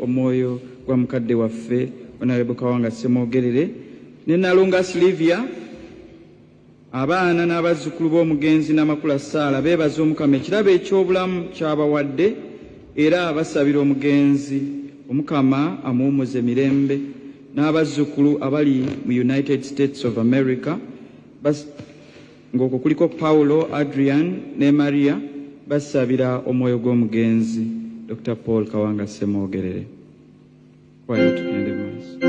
omwoyo gwa mukadde waffe Honorable Kawanga Ssemwogerere ne Nalunga Silivia, abaana n'abazzukulu b'omugenzi n'amakula Saala beebaza Omukama ekirabo eky'obulamu ky'abawadde era basabira omugenzi Omukama amuwummuze mirembe n'abazzukulu abali mu United States of America ng'okwo kuliko Paulo, Adrian ne Maria basabira omwoyo gw'omugenzi Dr. Paul Kawanga Ssemwogerere. Quiet, tugende maaso.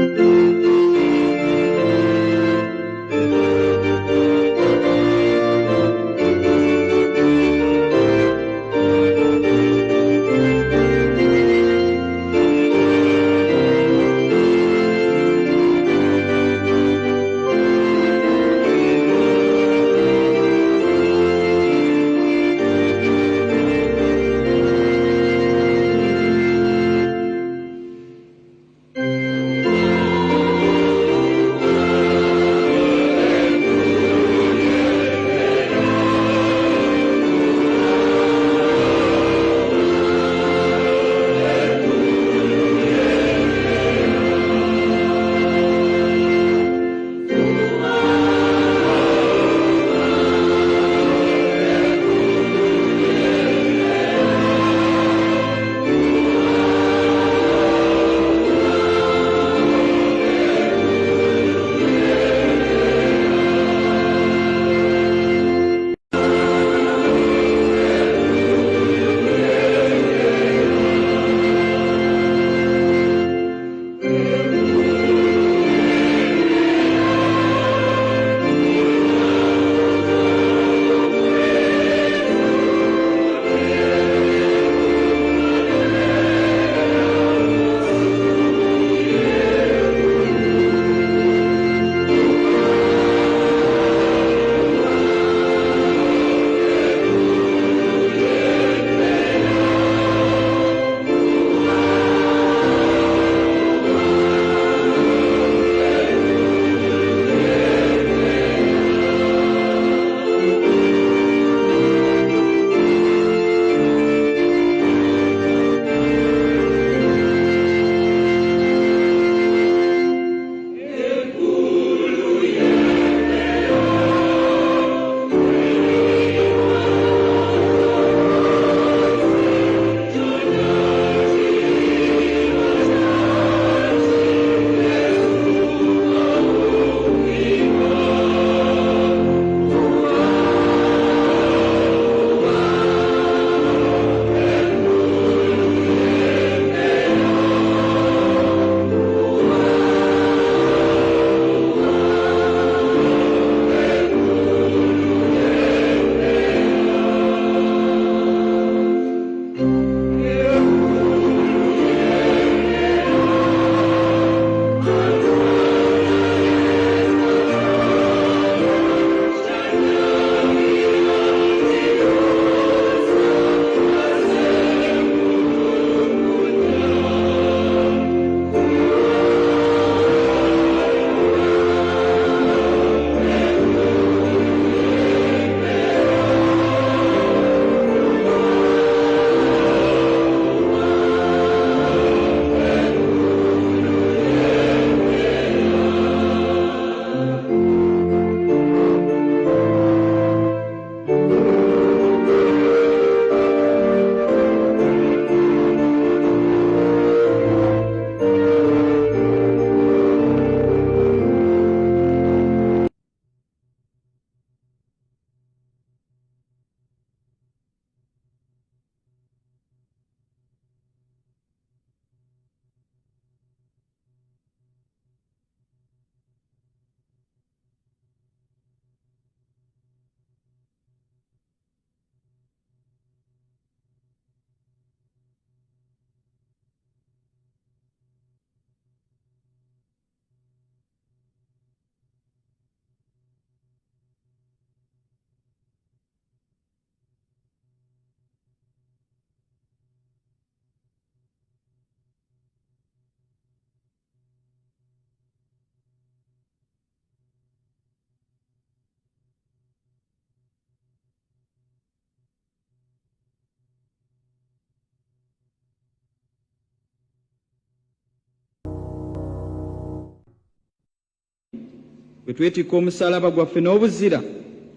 bwe twetikka omusalaba gwaffe n'obuzira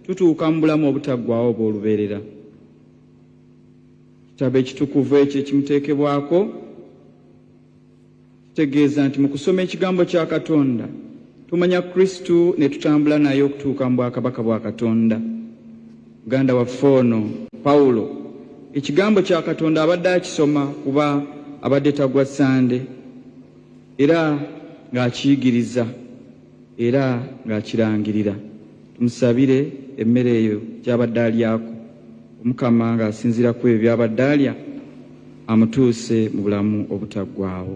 tutuuka mu bulamu obutaggwaawo obw'olubeerera. Ekitabo ekitukuvu ekyo ekimuteekebwako kitegeeza nti mu kusoma ekigambo kya Katonda tumanya Kristo ne tutambula naye okutuuka mu bwakabaka bwa Katonda. Muganda waffe ono Pawulo ekigambo kya Katonda abadde akisoma kuba abadde tagwa Sande era ng'akiyigiriza era ng'akirangirira. Tumusabire emmere eyo gy'abadde alyako, Omukama ng'asinziira ku ebyo by'abadde alya amutuuse mu bulamu obutaggwaawo.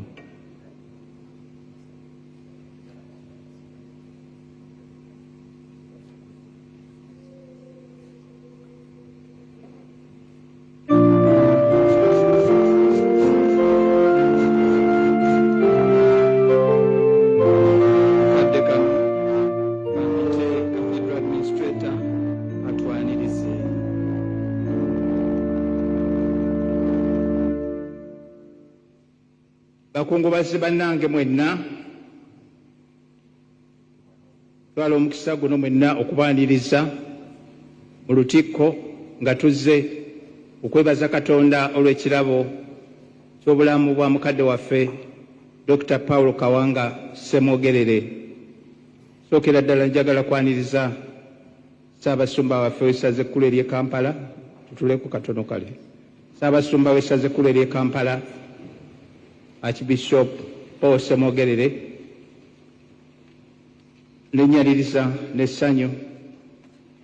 Bakungubazi bannange mwenna, twala omukisa guno mwenna okubaaniriza mu lutikko nga tuzze okwebaza Katonda olw'ekirabo ky'obulamu bwa mukadde waffe Dr. Paul Kawanga Ssemwogerere. Sookera ddala njagala kwaniriza Ssaabasumba waffe w'essaza ekkulu ery'e Kampala, tutuleko katono kale. Ssaabasumba w'essaza ekkulu ery'e Kampala Archbishop Paul Ssemwogerere, nenyaliriza n'essanyu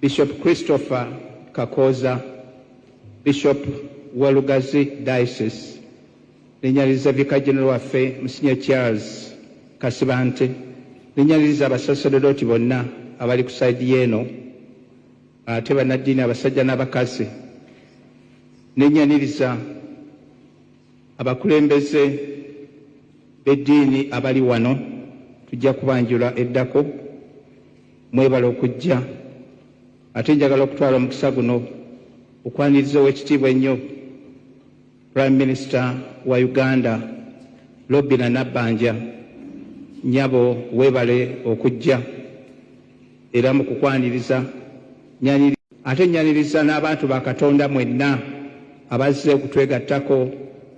Bishop Christopher Kakoza, Bishop Walugazi Diocese, nenyaliriza Vicar General waffe Monsignor Charles Kasibante, nenyaliriza abasaserdoti bonna abali ku saidi y'eno, ate bannaddiini abasajja n'abakazi, nenyaliriza abakulembeze b'eddiini abali wano. Tujja kubanjula eddako, mwebala okujja. Ate njagala okutwala omukisa guno okwaniriza ow'ekitiibwa ennyo Prime Minister wa Uganda Robina Nabbanja. Nnyabo weebale okujja era mu kukwaniriza ate nyaniriza n'abantu ba Katonda mwenna abazze okutwegattako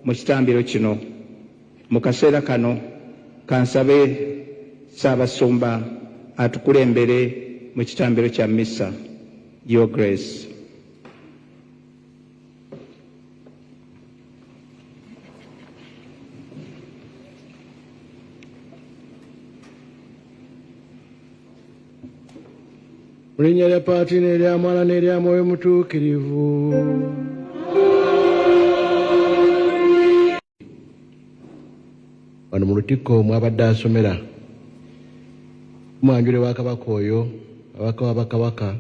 mu kitambiro kino. Mu kaseera kano kansabe Ssaabasumba atukulembere mu kitambiro kya Missa. Your Grace. Mu linnya lya Paati n'erya Mwana n'erya Mwoyo Mutuukirivu. Wano mu lutikko mwabadde asomera mwanjule wa Kabaka oyo, abaka wa Bakabaka,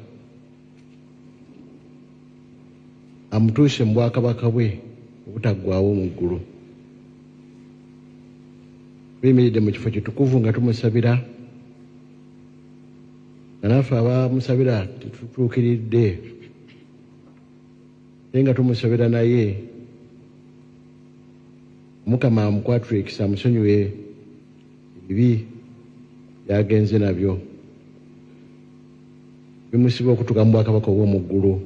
amutuuse mu bwakabaka bwe obutaggwaawo mu ggulu. Tuyimiridde mu kifo kitukuvu nga tumusabira, nga naffe abamusabira tetutuukiridde, naye nga tumusabira naye Mukama amukwatirikisa amusonyiwe ebibi byagenze nabyo bimusiba okutuuka mu bwakabaka obw'omu ggulu,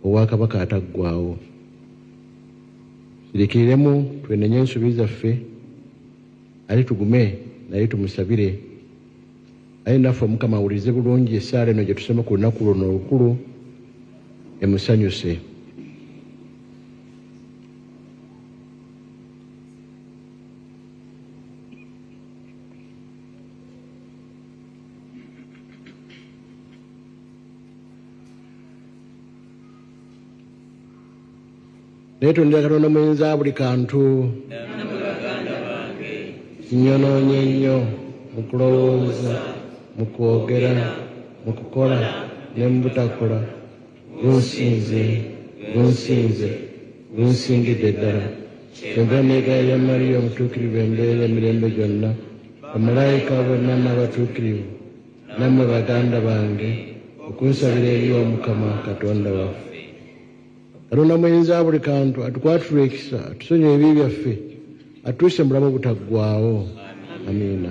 obwakabaka ataggwaawo. Sirikiriremu twenenye ensobi zaffe, ali tugume naye tumusabire, aye naffe Omukama awulirize bulungi essaala eno gye tusoma ku lunaku luno olukulu, emusanyuse. Neetondera Katonda muyinza buli kantu, kinnyonoonye nnyo mu kulowooza, mu kwogera, mu kukola ne mu butakola. Gunsingidde ddala. Kyenva neegayirira Mariya omutuukirivu embeera emirembe gyonna, bamalayika bonna n'abatuukirivu, nammwe baganda bange, okunsabira eri Omukama Katonda waffe. Katonda muyinza buli kantu atukwatirwe ekisa, atusonyiwe ebibi byaffe, atuuse mu bulamu obutaggwaawo. Amiina.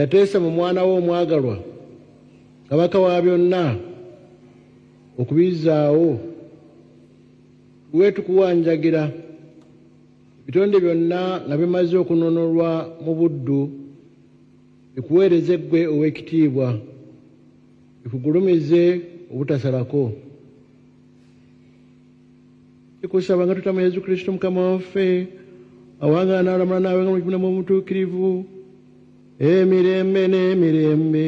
yateesa mu mwana we omwagalwa kabaka wa byonna okubizaawo tuwe tukuwanjagira ebitonde byonna nga bimaze okununulwa mu buddu bikuweereze ggwe ow'ekitiibwa bikugulumize obutasalako kikusaba nga tutama Yesu Kristo mukama waffe awanga n'alamula naawe nga mukibinamu omutuukirivu emirembe n'emirembe.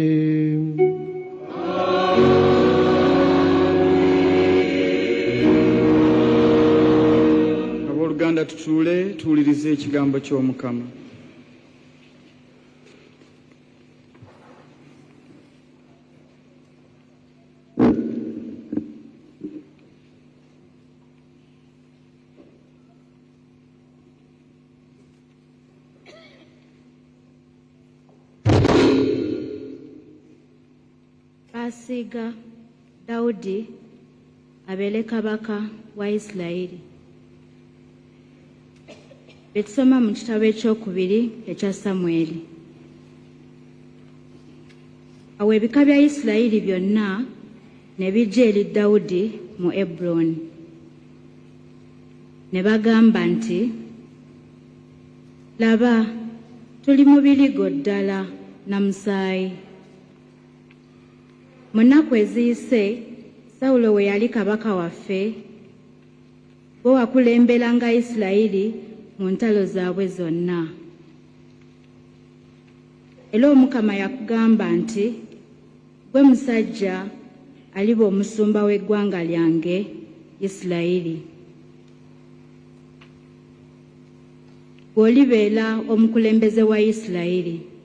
Abooluganda tutuule tuwulirize ekigambo ky'Omukama. Asiga Daudi abeere kabaka wa Isirayiri. Betusoma mu kitabo ekyokubiri ekya Samweri. Awo ebika bya Isirayiri byonna ne bijja eri Dawudi mu Eburoni. Ne bagamba nti, laba, tuli mu birigo ddala na musaayi. Mu nnaku eziyise, Sawulo we yali kabaka waffe, bo wakulemberanga Isirayiri mu ntalo zaabwe zonna. Era Omukama yakugamba nti, gwe musajja aliba omusumba w'eggwanga lyange Isirayiri. Bw'olibeera omukulembeze wa Isirayiri.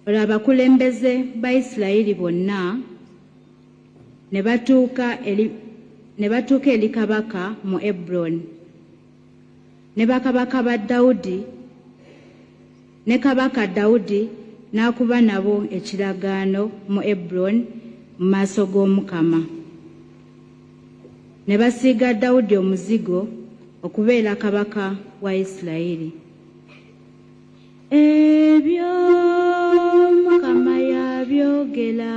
Olwo abakulembeze ba Isirayiri bonna ne batuuka eri kabaka mu Eburoni. Ne bakabaka ba Dawudi, ne kabaka Dawudi n'akuba nabo ekiragaano mu Eburoni mu maaso g'Omukama. Ne basiiga Dawudi omuzigo okubeera kabaka wa Isirayiri. Ebyo Mukama yabyogera.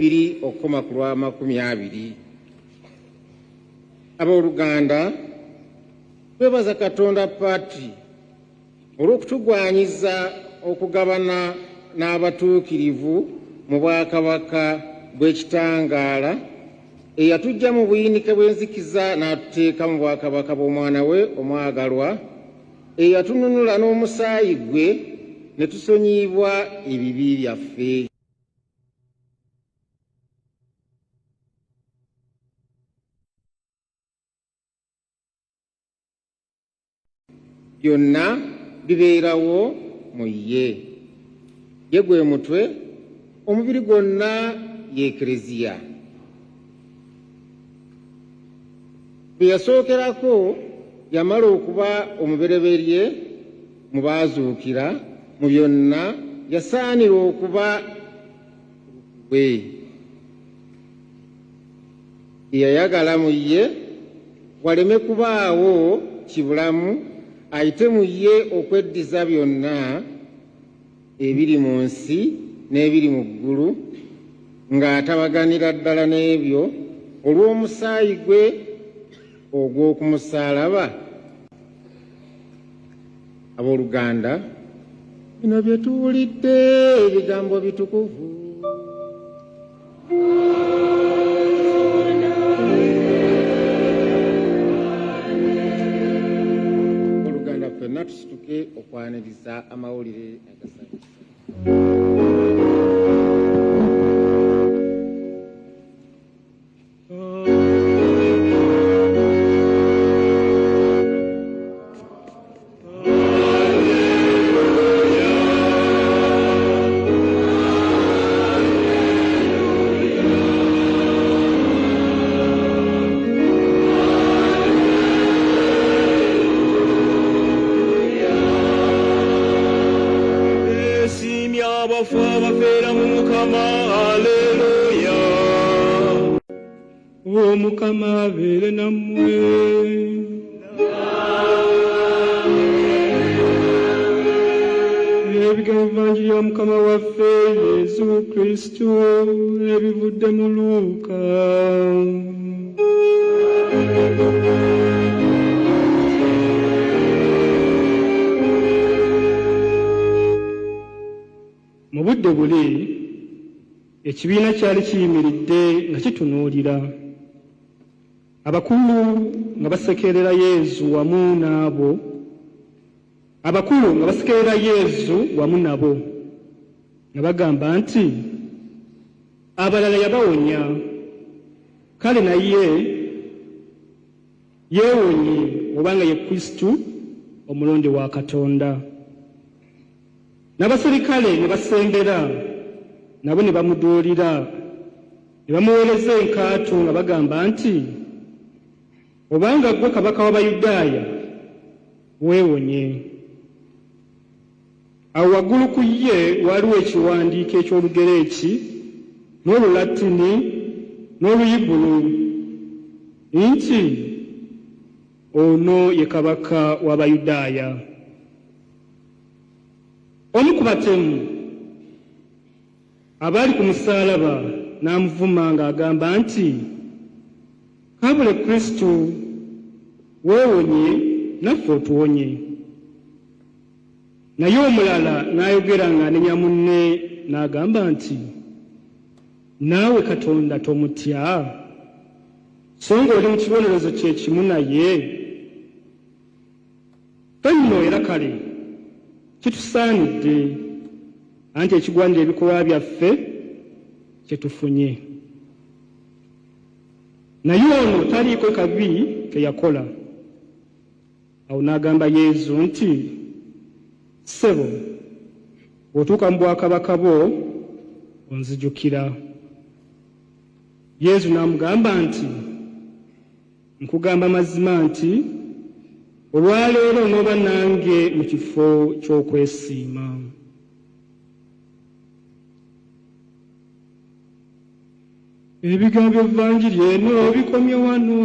2/2020. Abooluganda, twebaza Katonda Paati olw'okutugwanyiza okugabana n'abatuukirivu mu Bwakabaka bw'ekitangaala eyatuggya mu buyinike bw'enzikiza n'atuteeka mu Bwakabaka bw'Omwana we omwagalwa, eyatununula n'omusaayi gwe ne tusonyiyibwa ebibi byaffe. Byonna bibeerawo mu ye. Ye gwe mutwe, omubiri gwonna ye Eklezia. Bwe yasookerako yamala okuba omubereberye mu baazuukira, mu byonna yasaanira okuba we. Yayagala mu ye waleme kubaawo kibulamu, ayite mu ye okweddiza byonna ebiri mu nsi n'ebiri mu ggulu, ng'atabaganira ddala n'ebyo olw'omusaayi gwe ogw'oku musaalaba. Abooluganda, bino bye tuwulidde ebigambo bitukuvu. Abooluganda, ffenna tusituke okwaniriza amawulire agasanyusa. Mukama abeere nammwe. Ebigambo Evanjiri ya Mukama waffe Yesu Kristo ebivudde mu Luuka. Mu budde buli ekibiina kyali kiyimiridde nga kitunuulira. Abakulu nga basekerera Yesu wamu nabo. Abakulu nga basekerera Yesu wamu nabo. Nga bagamba nti abalala yabawonya, kale naye yeewonye obanga ye Kristu omulonde wa Katonda. N'abaserikale ne basembera nabo ne bamuduulira ne bamuweereza enkaatu nga bagamba nti obanga gwe kabaka w'Abayudaaya weewonye. Awo waggulu ku ye waliwo ekiwandiiko eky'Olugereeki n'Olulatini n'Oluyibulu nti ono ye kabaka w'Abayudaaya. Omu ku batemu abaali ku musaalaba n'amuvuma ng'agamba nti kabule Kristo weewonye naffe otuwonye. Naye omulala n'ayogera ng'anenya munne n'agamba nti naawe Katonda tomutya, so nga oli mu kibonerezo kye kimu naye. Tonno era kale kitusaanidde anti ekigwanira ebikolwa byaffe kye tufunye. Naye ono taliiko kabi ke yakola. Awo n'agamba Yesu nti ssebo, bw'otuuka mu bwakabaka bwo onzijukira. Yesu n'amugamba nti nkugamba mazima nti olwaleero n'oba nange mu kifo ky'okwesiima. Ebigambo Evanjiri eno bikomye wano.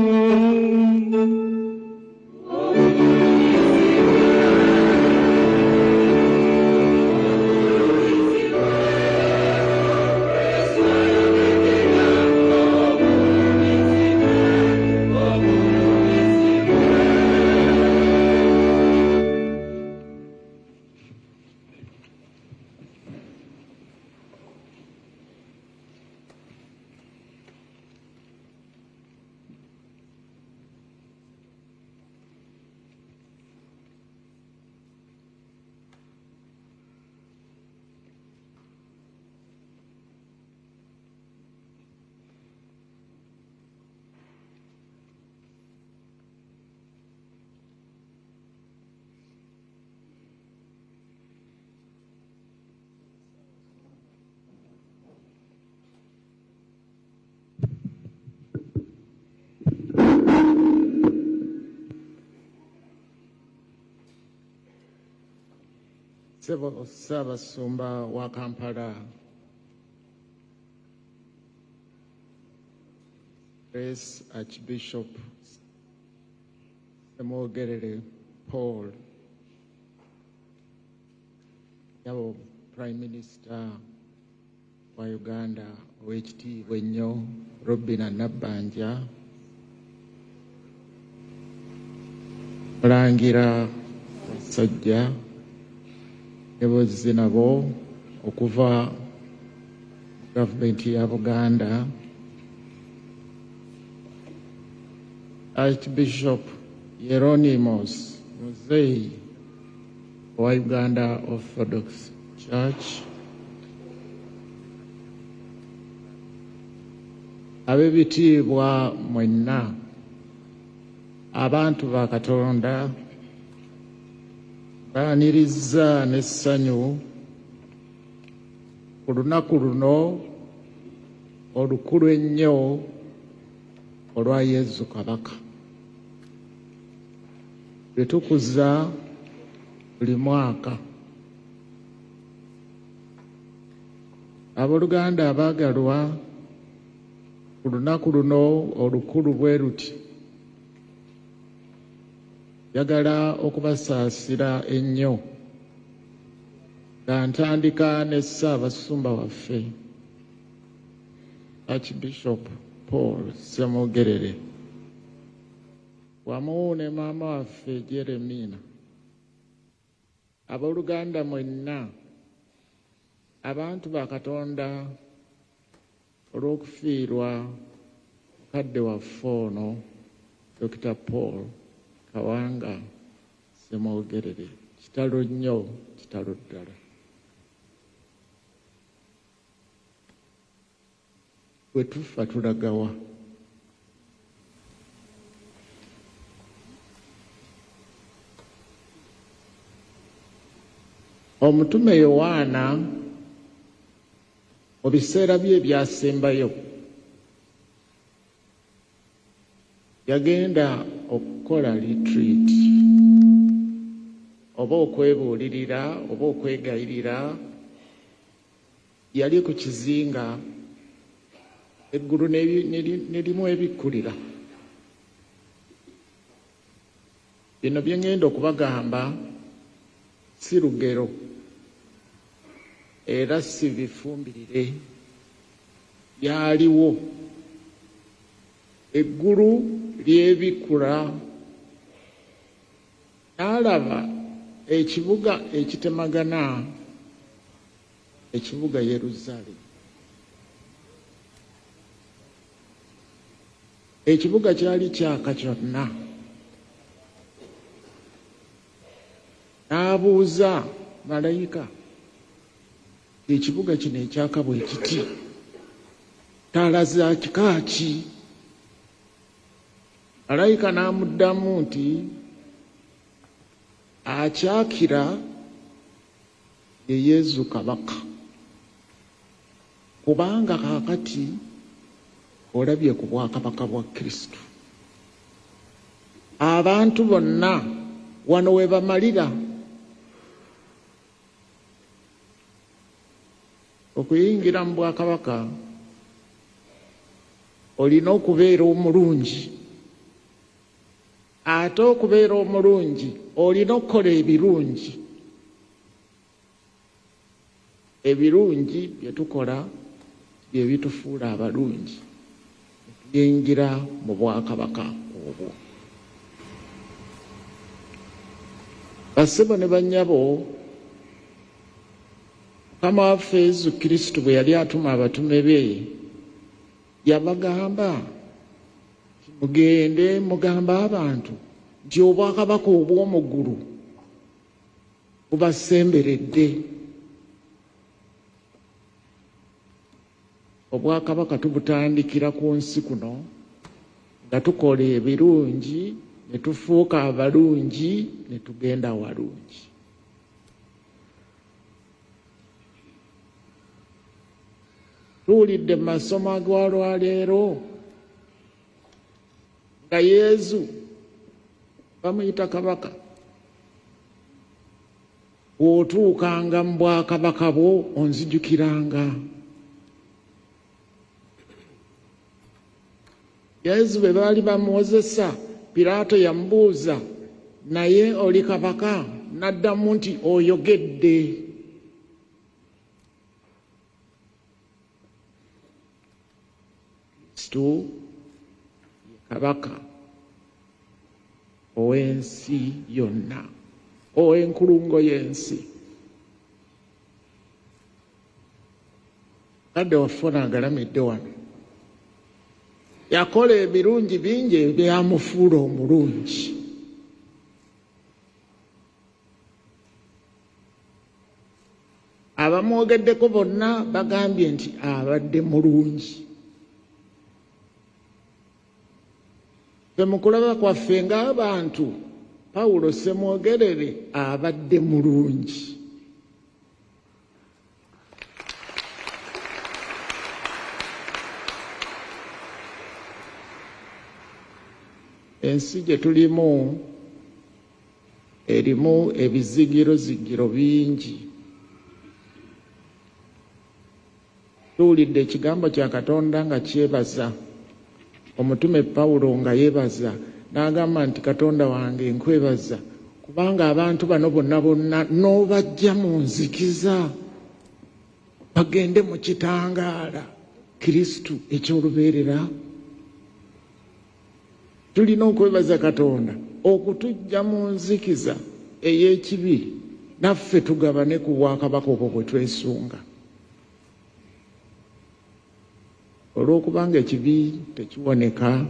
Ssaabasumba wa Kampala, Grace Archbishop Ssemwogerere Paul, Yabo Prime Minister wa Uganda Oweekitiibwa ennyo Robina Nabbanja, Mulangira Wasajja ne bozzi nabo okuva gavumenti ya Buganda, Archbishop Hieronymus Muzeeyi wa Uganda Orthodox Church, ab'ebitiibwa mwenna, abantu ba Katonda, baanirizza n'essanyu ku lunaku luno olukulu ennyo olwa Yezu Kabaka lwe tukuza buli mwaka. Abooluganda abaagalwa, ku lunaku luno olukulu bwe luti njagala okubasaasira ennyo nga ntandika ne Ssaabasumba waffe Archbishop Paul Ssemwogerere wamu ne maama waffe Jeremina, abooluganda mwenna, abantu ba Katonda, olw'okufiirwa mukadde waffe ono Dr. Paul Kawanga Ssemwogerere. Kitalo nnyo, kitalo ddala. Bwe tufa tulagawa? Omutume Yowaana mu biseera bye ebyasembayo yagenda okukola retreat oba okwebuulirira oba okwegayirira. Yali ku kizinga, eggulu ne limu ebikkulira. Bino bye ngenda okubagamba si lugero era si bifumbirire, byaliwo. Eggulu lyebikkula, n'alaba ekibuga ekitemagana, ekibuga Yerusaalemi. Ekibuga kyali kyaka kyonna. N'abuuza malayika, ekibuga kino ekyaka bwe kiti, ttaala za kika ki? Malayika n'amuddamu nti akyakira ye Yezu Kabaka, kubanga kaakati olabye ku bwakabaka bwa Kristo. Abantu bonna wano we bamalira okuyingira mu bwakabaka, olina okubeera omulungi. Ate okubeera omulungi olina okukola ebirungi. Ebirungi bye tukola bye bitufuula abalungi, tuyingira mu bwakabaka obwo. Bassebo ne bannyabo, Mukama waffe Yezu Kristo bwe yali atuma abatume be, yabagamba mugende mugamba abantu nti obwakabaka obw'omu ggulu bubasemberedde. Obwakabaka tubutandikira ku nsi kuno nga tukola ebirungi, ne tufuuka abalungi, ne tugenda walungi. Tuwulidde mu masomo ag'olwaleero nga Yezu bamuyita kabaka bw'otuukanga mu bwakabaka bwo onzijukiranga. Yesu bwe baali bamuwozesa, Piraato yamubuuza, naye oli kabaka? N'addamu nti oyogedde. Kristo ye kabaka ow'ensi yonna, ow'enkulungo y'ensi. Kadde waffe n'agalamidde wano. Yakola ebirungi bingi ebyamufuula omulungi. Abamwogeddeko bonna bagambye nti abadde mulungi. Ffe mu kulaba kwaffe ng'abantu, Pawulo Ssemwogerere abadde mulungi. Ensi gye tulimu erimu ebizigirozigiro bingi. Tuwulidde ekigambo kya Katonda nga kyebaza. Omutume Pawulo nga yeebaza n'agamba nti Katonda wange nkwebaza kubanga abantu bano bonna n'obajja mu nzikiza bagende mu kitangaala Kristo eky'olubeerera. Tulina okwebaza Katonda okutujja mu nzikiza ey'ekibi naffe tugabane ku bwakabaka obwo bwe twesunga. Olw'okubanga ekibi tekiwoneka,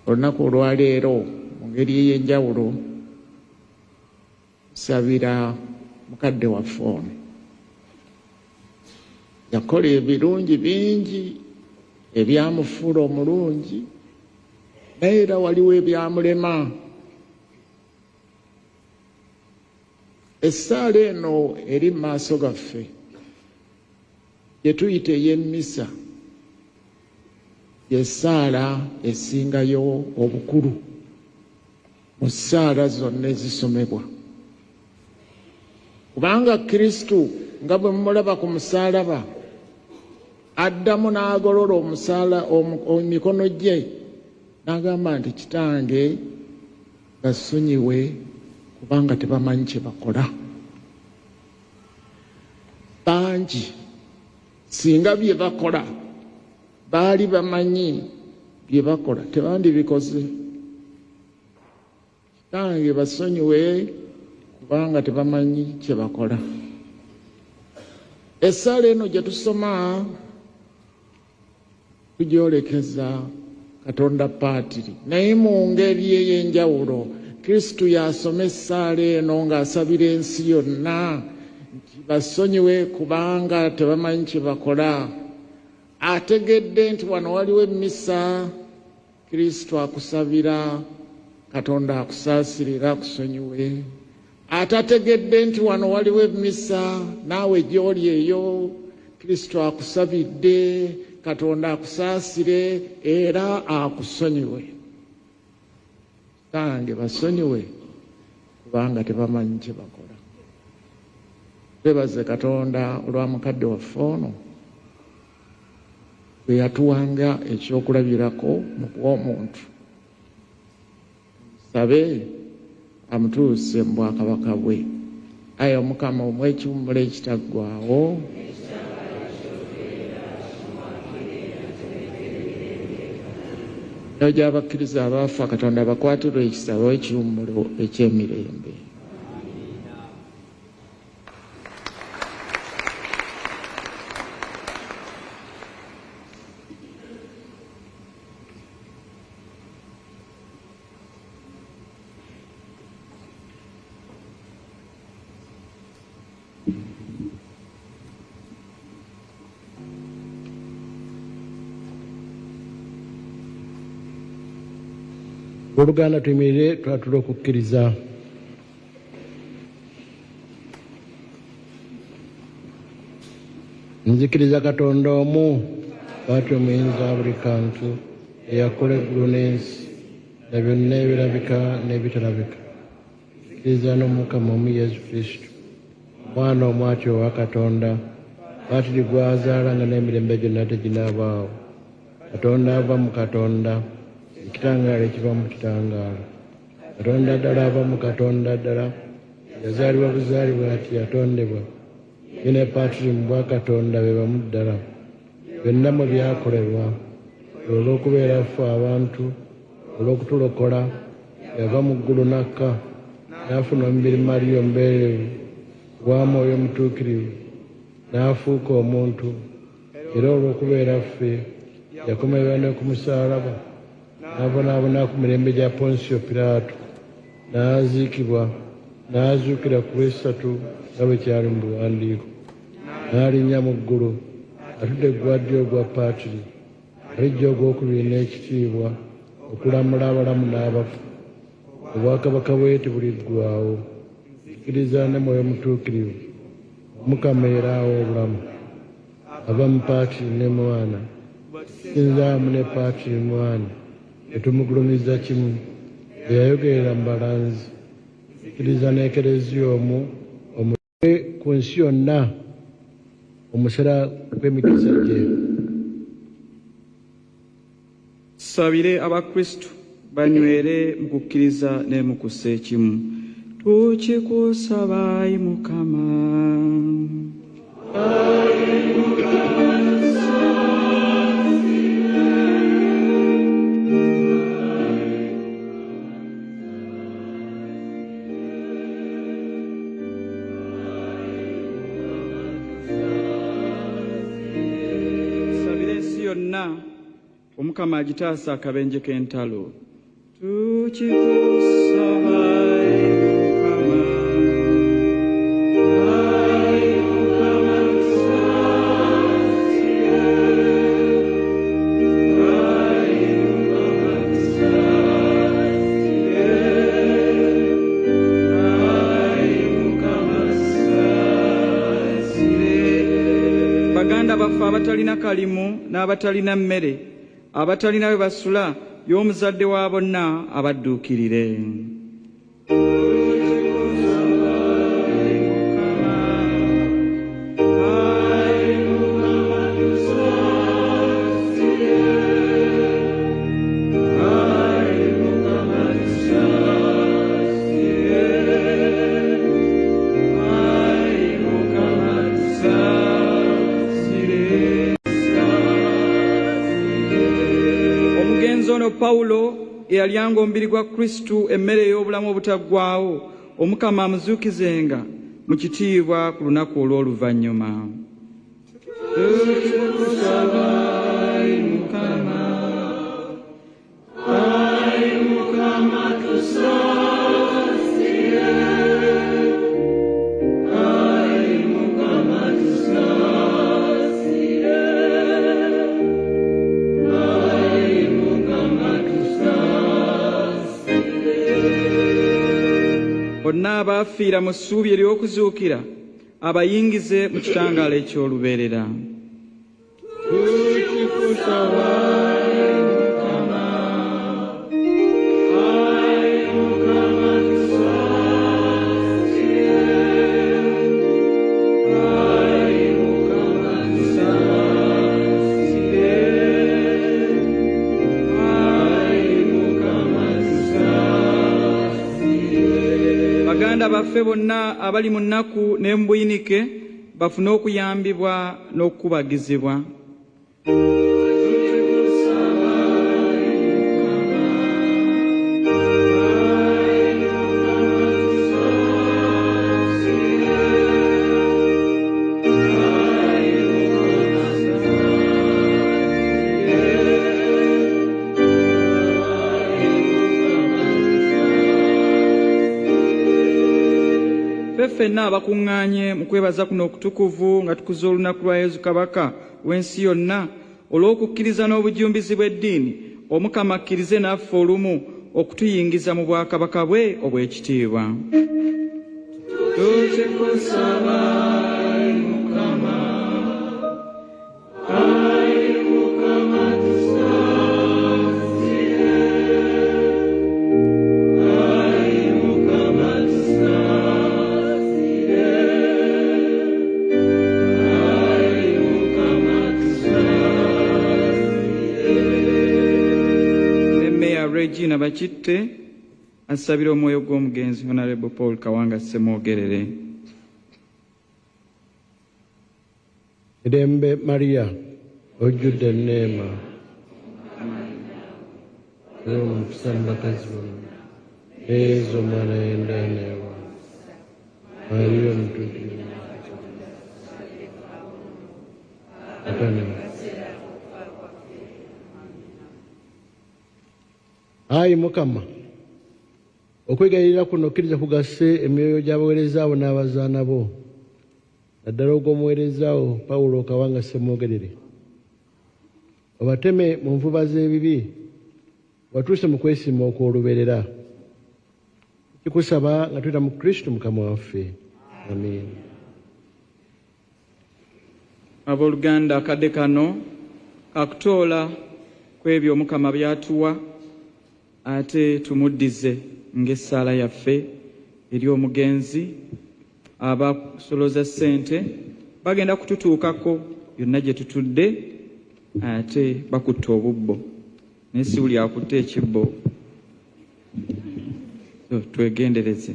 olunaku olwaleero mu ngeri ey'enjawulo tusabira mukadde waffe ono. Yakola ebirungi bingi ebyamufuula omulungi, naye era waliwo ebyamulema. Essaala eno eri mu maaso gaffe gye tuyita ey'emmisa y'essaala esingayo obukulu mu ssaala zonna ezisomebwa. Kubanga Kristo nga bwe mumulaba ku musaalaba addamu n'agolola omusaala emikono gye n'agamba nti Kitange basonyiwe kubanga tebamanyi kye bakola. Bangi singa bye bakola baali bamanyi bye bakola tebandibikoze. Kitange basonyiwe kubanga tebamanyi kye bakola. Essaala eno gye tusoma tugyolekeza Katonda paatiri, naye mu ngeri ey'enjawulo. Kristo yasoma essaala eno ng'asabira ensi yonna nti basonyiwe kubanga tebamanyi kye bakola. Ategedde nti wano waliwo emmisa, Kristo akusabira, Katonda akusaasirira akusonyiwe. Atategedde nti wano waliwo emmisa, naawe gy'oli eyo, Kristo akusabidde, Katonda akusaasire era akusonyiwe. Kitange basonyiwe kubanga tebamanyi kye bakola. Twebaze Katonda olwa mukadde waffe ono bwe yatuwanga ekyokulabirako mu bw'omuntu. Sabe amutuuse mu bwakabaka bwe. Ayi Omukama omwe ekiwummulo ekitaggwaawo. Nayo gy'abakkiriza abaafa Katonda abakwatirwe ekisabo ekiwummulo eky'emirembe. Oluganda tuyimirire twatula okukkiriza. Nzikiriza Katonda omu bw'atyo omuyinza wa buli kantu eyakola eggulu n'ensi na byonna ebirabika n'ebitalabika. nzikiriza n'Omukama mu Yesu Kristo omwana omwati owa Katonda batiri gwazaala nga n'emirembe gyonna teginaabaawo. Katonda ava mu Katonda, ekitangaala ekiva mu kitangaala. Katonda ddala ava mu Katonda ddala, yazaalibwa buzaalibwa ati yatondebwa. Ye ne Patiri mu bwa Katonda be bamu ddala. Byonna mu byakolebwa olw'okubeera ffe abantu, olw'okutulokola, yava mu ggulu n'akka, n'afuna omubiri Maliya omubererevu gwa Mwoyo Omutuukirivu, n'afuuka omuntu, era olw'okubeera ffe yakomererwa ne ku musaalaba, n'abonaabona ku mirembe gya Ponsiyo Piraato, n'aziikibwa, n'azuukira ku lw'esatu nga bwe kyali mu buwandiiko, n'alinnya mu ggulu, atudde eggwaddyo ogwa Patiri, alijja ogwokubiri n'ekitiibwa okulamula abalamu n'abafu. Obwakabaka bwe tebuliggwaawo. Nzikiriza ne Mwoyo Mutuukirivu, Omukama era awa obulamu, ava mu Patiri ne Mwana, sinzaamu ne Patiri Mwana, ne tumugulumiza kimu, bye yayogerera mu balanzi. Nzikiriza n'Ekereziya omu ku nsi yonna omusala gw'emikisa gye. Tusabire abakristu banywere mu kukkiriza ne mu kussa ekimu. Tukikusaba Ayi Mukama. Tusabire ensi yonna Omukama agitaasa akabenje k'entalo. Tukikusaba Ayi Mukama. Ayi Mukama tusaasire. Ayi Mukama tusaasire. Ayi Mukama tusaasire. Baganda baffe abatalina kalimu n'abatalina mmere, abatalina we basula, y'omuzadde wa bonna abadduukirire. Pawulo eyalyanga omubiri gwa Kristu emmere ey'obulamu obutaggwaawo, Omukama amuzuukizenga mu kitiibwa ku lunaku olw'oluvannyuma. Tukikusaba Ayi Mukama. Ayi Mukama tusaasire. Ayi Mukama tusaasire. Bonna abaafiira mu ssuubi ery'okuzuukira abayingize mu kitangaala eky'olubeerera. Tukikusaba Ayi Mukama. Ayi Mukama tusaasire. Ayi Mukama tusaasire. Ayi Mukama tusaasire. Baganda baffe bonna abali mu nnaku ne mu buyinike bafune okuyambibwa n'okubagizibwa. Ffenna abakuŋŋaanye mu kwebaza kuno okutukuvu nga tukuza olunaku lwa Yesu Kabaka w'ensi yonna olw'okukkiriza n'obujjumbizi bw'eddiini, Omukama akkirize naffe olumu okutuyingiza mu bwakabaka bwe obw'ekitiibwa. Tukikusaba Ayi Mukama. Ayi Mukama tusaasire. Ayi Mukama tusaasire. Regina Bakitte asabira omwoyo gw'omugenzi Honorable Paul Kawanga Ssemwogerere. Mirembe Maria ojjudde enneema n'omukisa mu bakazi bonna ezo omwana w'endaaneewa Maria omutuukirivu Ayi Mukama, okwegayirira kuno kkiriza kugase emyoyo gy'abaweereza abo n'abazaana bo, naddala ogw'omuweereza wo Pawulo Kawanga Ssemwogerere. Obateme mu nvuba z'ebibi, watuuse mu kwesiima okw'olubeerera. Kikusaba nga tuyita mu Kristo Mukama waffe. Amiin. Abooluganda akadde kano kakutoola ku ebyo Omukama by'atuwa, ate tumuddize ng'essaala yaffe eri omugenzi abakusoloza ssente bagenda kututuukako byonna gye tutudde, ate bakutte obubbo naye si buli akutte ekibbo. Twegendereze.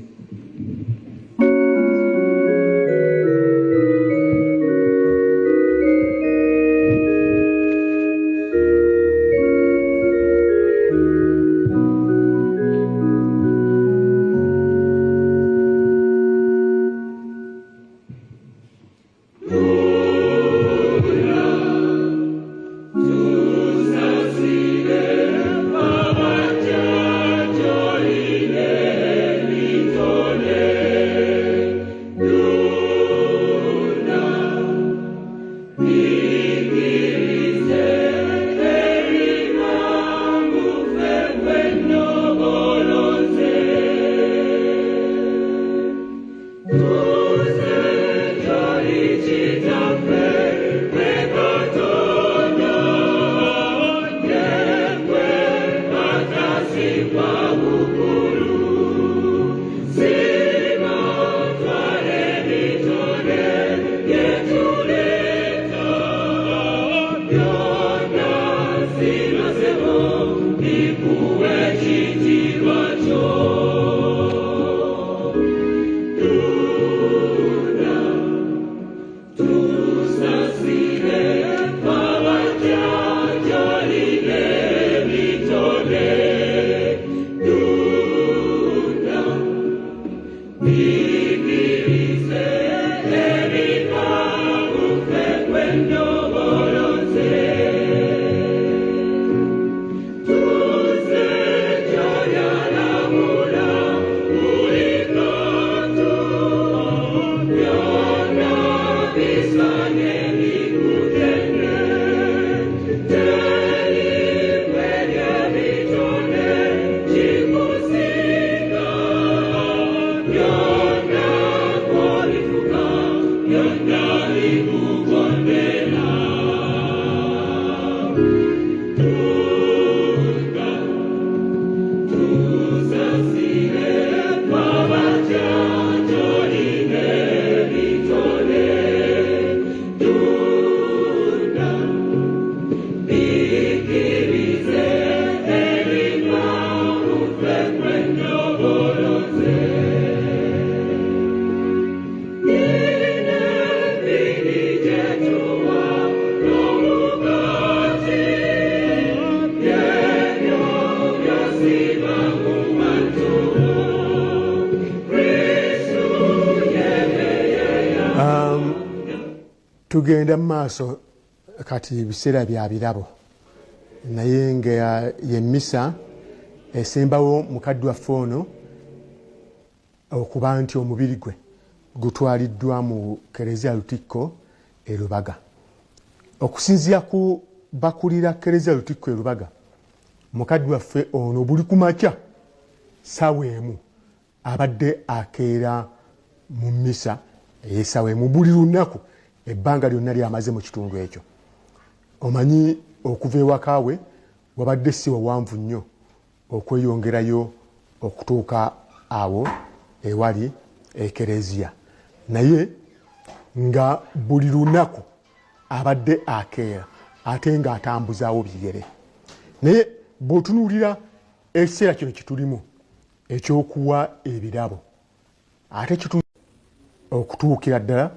Tugenda mu maaso kati ebiseera bya birabo, naye nga y'emmisa esembawo mukadde waffe ono okuba nti omubiri gwe gutwaliddwa mu Kereziya Lutikko e Lubaga. Okusinziira ku bakulira Kereziya Lutikko e Lubaga, mukadde waffe ono buli ku makya ssaawa emu abadde akeera mu mmisa ey'essaawa emu buli lunaku ebbanga lyonna lyamaze mu kitundu ekyo. Omanyi okuva ewaka we wabadde si wawanvu nnyo okweyongerayo okutuuka awo ewali ekereziya, naye nga buli lunaku abadde akeera ate ng'atambuzaawo bigere. Naye bw'otunuulira ekiseera kino kitulimu ekyokuwa ebirabo ate okutuukira ddala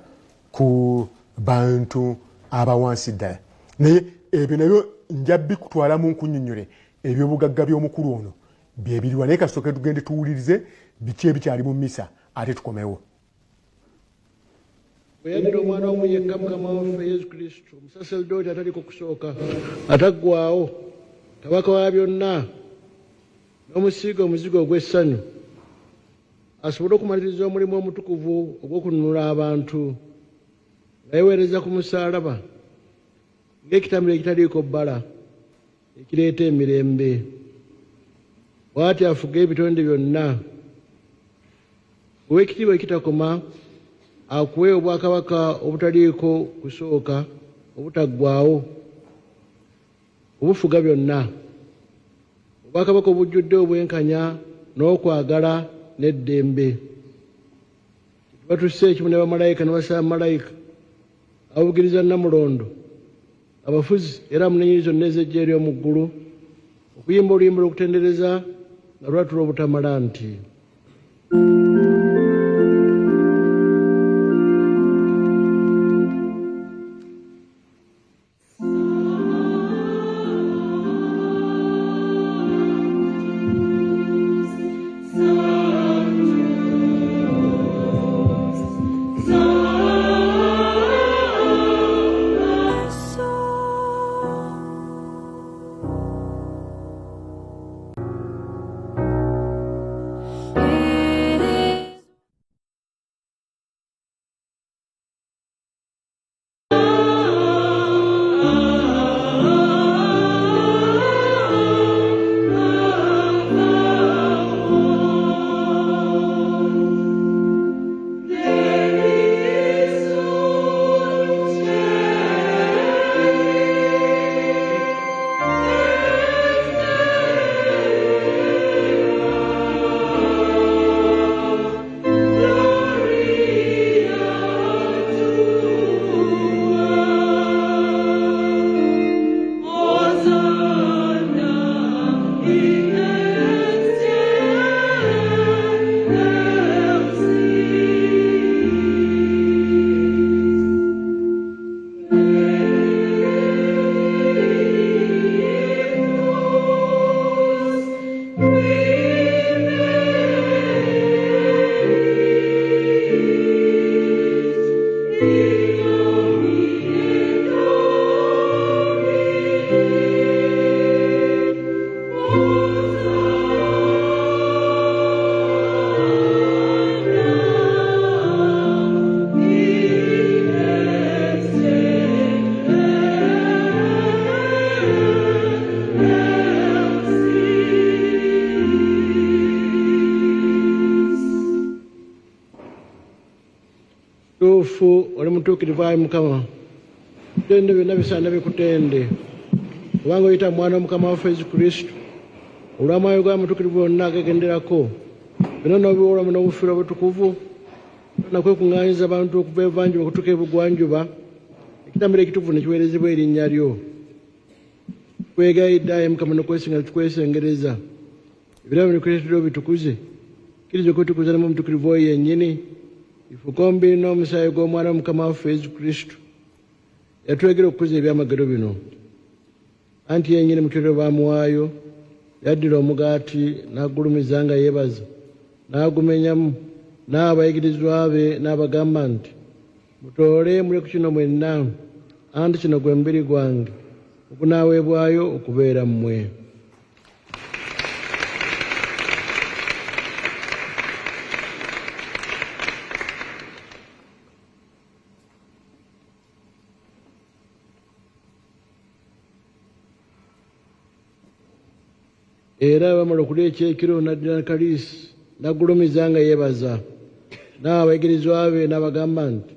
ku bantu abawansi ddala naye ebyo nabyo njabbi kutwala mu nkunnyonnyole ebyobugagga by'omukulu ono bye biriwa naye kasooke tugende tuwulirize biki ebikyali mu mmisa ate tukomewo. Bweyagira omwana wamu yekka Mukama waffe Yesu Kristo omusaseridoti ataliko kusooka ataggwaawo kabaka wa byonna n'omusiiga omuzigo ogw'essanyu asobole okumaliriza omulimu omutukuvu ogw'okununula abantu nga yeweereza ku musaalaba ng'ekitamiro ekitaliiko bbala ekireeta emirembe bw'ati afuge ebitonde byonna ow'ekitiibwa ekitakoma akuwe obwakabaka obutaliiko kusooka obutaggwaawo obufuga byonna obwakabaka obujjudde obwenkanya n'okwagala n'eddembe batusse ekimu ne bamalayika ne basamalayika ababugiriza namulondo abafuzi era munenyeri zonna ez'eggye ery'omu ggulu okuyimba oluyimba lw'okutendereza nga lwatula obutamala nti tuufu oli mutuukirivu ayi Mukama bitende byonna bisaana bikutende kubanga oyita mwana w'Omukama waffe Yesu Kristo olw'amaayo g'amutuukirivu yonna agegenderako byonna n'obiwoolamu n'obufiira obutukuvu nakwekuŋŋaanyiza abantu okuva ebuvanjuba okutuuka ebugwanjuba ekitamiro ekituufu ne kiweerezebwa erinnya lyo twegayidde ayi Mukama n'okwesinga tukwesengereza ebirabo bikuleetera obitukuze kkiriza okwetukuza ne mu mutuukirivu oyo yennyini ifukombi n'omusaayi gw'omwana w'Omukama waffe Yesu Kristo yatwegera okukuza ebyamagero bino anti yennyini mu kirero baamuwaayo yaddira omugaati n'agulumiza nga yeebaza n'agumenyamu n'abayigirizwa be n'abagamba nti mutoole muli ku kino mwenna anti kino gwe mubiri gwange ogunaaweebwayo okubeera mmwe. Era bamala okulya ekyekiro n'addira kaliisi n'agulumiza nga yeebaza n'abayigirizwa be n'abagamba nti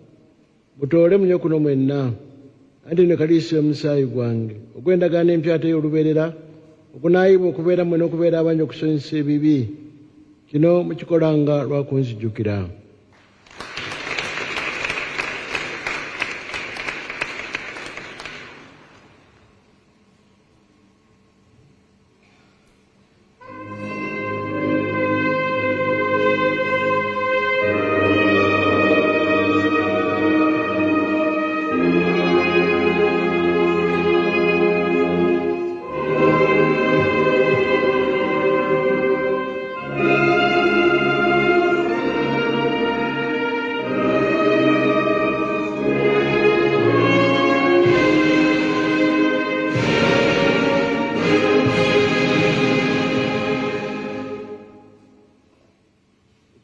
mutoole munywe kuno mwenna anti ne kaliisi y'omusaayi gwange ogw'endagaano empya ey'olubeerera ogunaayibwa okubeera mmwe n'okubeera abangi okusonyesa ebibi kino mukikolanga lwa kunzijjukira.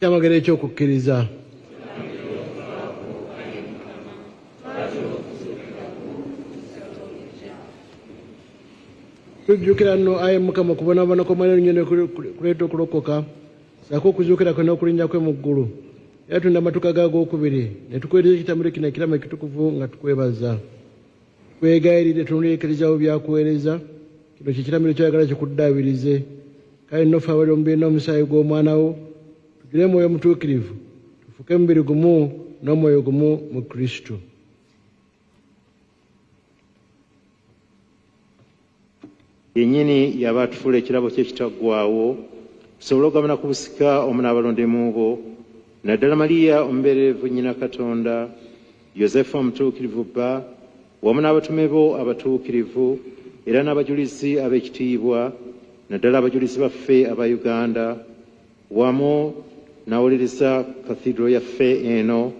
Kyamagero ekyokukkiriza. Tujjukira nno ayi Mukama okubonaabona kw'omwana olunyonyi kuleeta okulokoka, ssaako okuzuukira kwe n'okulinnya kwe mu ggulu. Era tunda amatuka gaag'okubiri ne tukuweereza ekitambulo kino ekiramu ekitukuvu nga tukwebaza. Twegayirire tunulekerizawo byakuweereza, kino kye kiramiro ky'ayagala kikuddaabirize. Kale nno ffe abali mu mubiri n'omusaayi gw'omwana wo, tugire mwoyo mutuukirivu, tufuke mubiri gumu n'omwoyo gumu mu Kristo. Yennyini yaba atufuula ekirabo ky'ekitaggwaawo, tusobole okugabana ku busika omu n'abalondemu bo, naddala Mariya omubeereevu nnyina Katonda, Yosefu omutuukirivu bba, wamu n'abatume bo abatuukirivu, era n'abajulizi ab'ekitiibwa, naddala abajulizi baffe aba Uganda, wamu n'awolereza kathidro yaffe eno,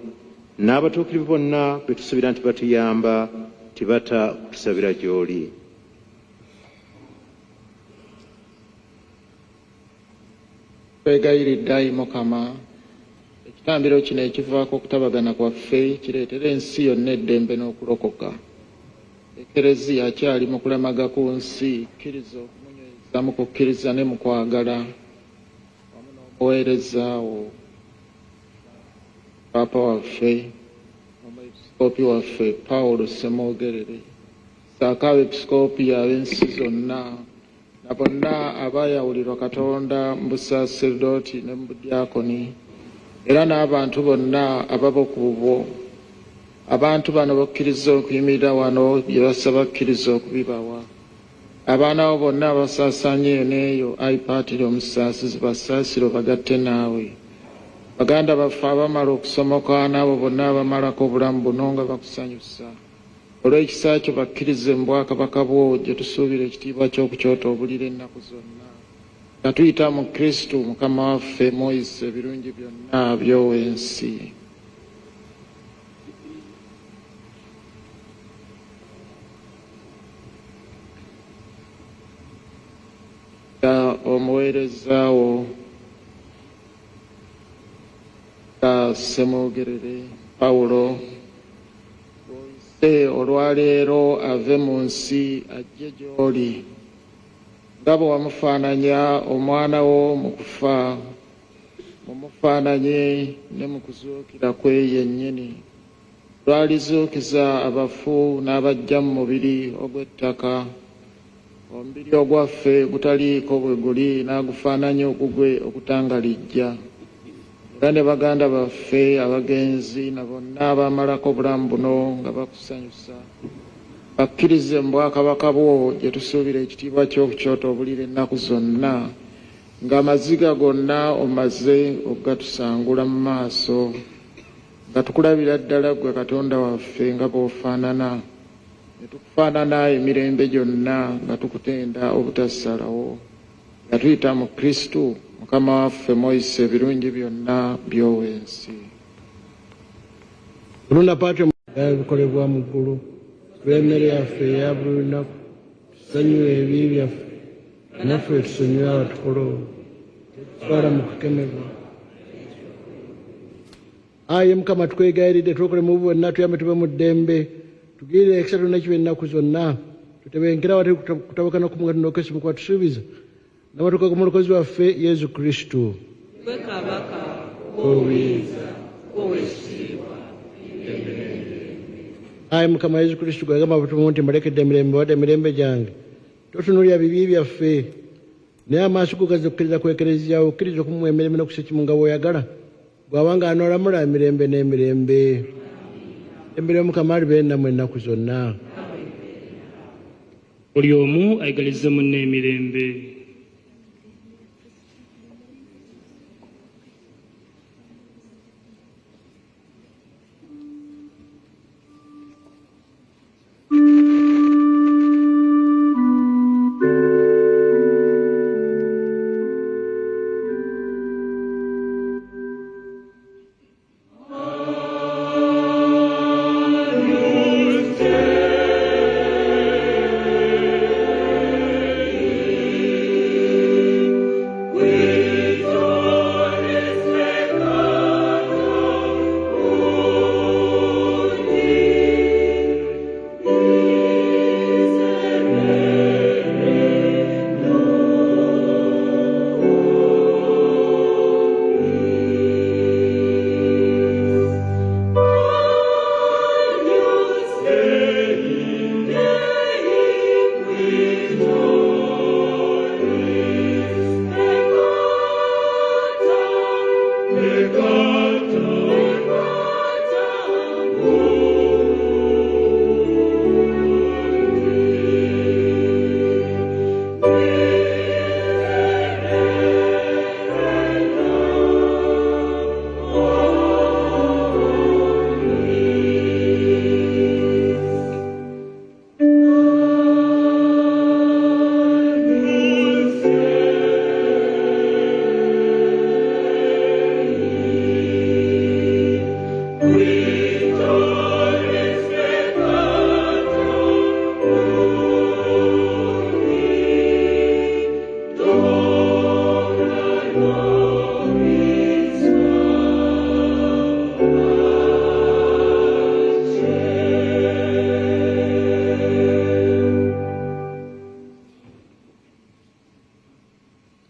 n'abatuukirivu bonna be tusuubira nti batuyamba, tibata kutusabira gy'oli. Twegayiridde ayi Mukama, ekitambiro kino ekivaako okutabagana kwaffe kireetera ensi yonna eddembe n'okulokoka. Ekereziya akyali mu kulamaga ku nsi, kkiriza okumunyweza mu kukkiriza ne mu kwagala, wamu n'omuweerezaawo Paapa waffe, Omwepisikoopi waffe Kawanga Ssemwogerere, ssaako abepisikoopi ab'ensi zonna, na bonna abaayawulirwa Katonda mu busaaseredooti ne mu budyakoni, era n'abantu bonna ababa ku bubwo. Abantu bano bakkiriza okuyimirira wano bye basaba kkiriza okubibawa. Abaana bo bonna abasaasaanya eyo n'eyo, ayi Paatiri omusaasizi, basaasire bagatte naawe. Baganda baffe abamala okusomoka n'abo bonna abamalako obulamu buno nga bakusanyusa. Olw'ekisa kyo bakkirize mu bwakabaka bwo gye tusuubira ekitiibwa ky'okukyota obulira ennaku zonna. Nga tuyita mu Kristo Mukama waffe mw'oyisa ebirungi byonna by'ow'ensi. Omuweerezaawo Ssemwogerere Pawulo, olwaleero ave mu nsi ajje gy'oli, nga bwe wamufaananya omwana wo mu kufa, mumufaananye ne mu kuzuukira kwe yennyini. Lwalizuukiza abafu n'abajja mu mubiri ogw'ettaka, omubiri ogwaffe gutaliiko bwe guli n'agufaananya ogugwe okutangalijja. Era ne baganda baffe abagenzi na bonna abaamalako obulamu buno nga bakusanyusa, bakkirize mu bwakabaka bwo gye tusuubira ekitiibwa ky'okukyota obulira ennaku zonna, ng'amaziga gonna omaze okugatusangula mu maaso, nga tukulabira ddala ggwe Katonda waffe nga bw'ofaanana, ne tukufaanana emirembe gyonna nga tukutenda obutassalawo, nga tuyita mu Kristo Mukama waffe mw'oyisa ebirungi byonna by'ow'ensi. Olunda Paatiri ebikolebwa mu ggulu, tw'emmere yaffe eya buli lunaku, tusonyiwe ebibi byaffe, naffe tusonyiwe abatukola, tetutwala mu kukemebwa. Ayi Mukama tukwegayiridde tulokole mu bonna, tuyambe tube mu ddembe, tugirire ekisa tulina kiba ennaku zonna, tutebenkera wate kutabukana kumuga tunokesi mukuba tusuubiza n'amatuka g'omulokozi waffe Yesu Kristo. Gwe Kabaka w'obuyinza w'owekitiibwa. Ayi Mukama Yesu Kristo gwagamba abatume nti mbalekedde emirembe wadde emirembe gyange, totunuulira bibi byaffe, naye amaaso go gazze okukkiriza kwekereziyawo, okkiriza okumuwa emirembe n'okusekimu nga bw'oyagala, bw'abanga anoolamula emirembe n'emirembe. Embere y'Omukama alibeere nammwe ennaku zonna. Buli omu ayigalize munne emirembe.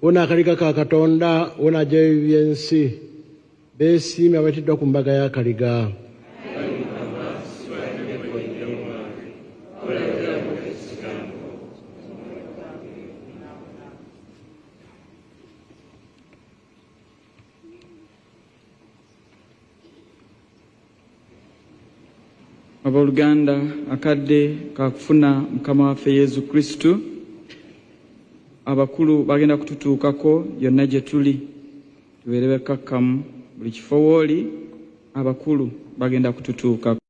Una akaliga ka Katonda, una gye byensi. Beesiimye abattiddwa ku mbaga y'akaliga. Abooluganda akadde kakufuna Mukama waffe Yesu Kristo, abakulu bagenda kututuukako yonna gye tuli, tubeere bekkakkamu buli kifo wooli, abakulu bagenda kututuukako.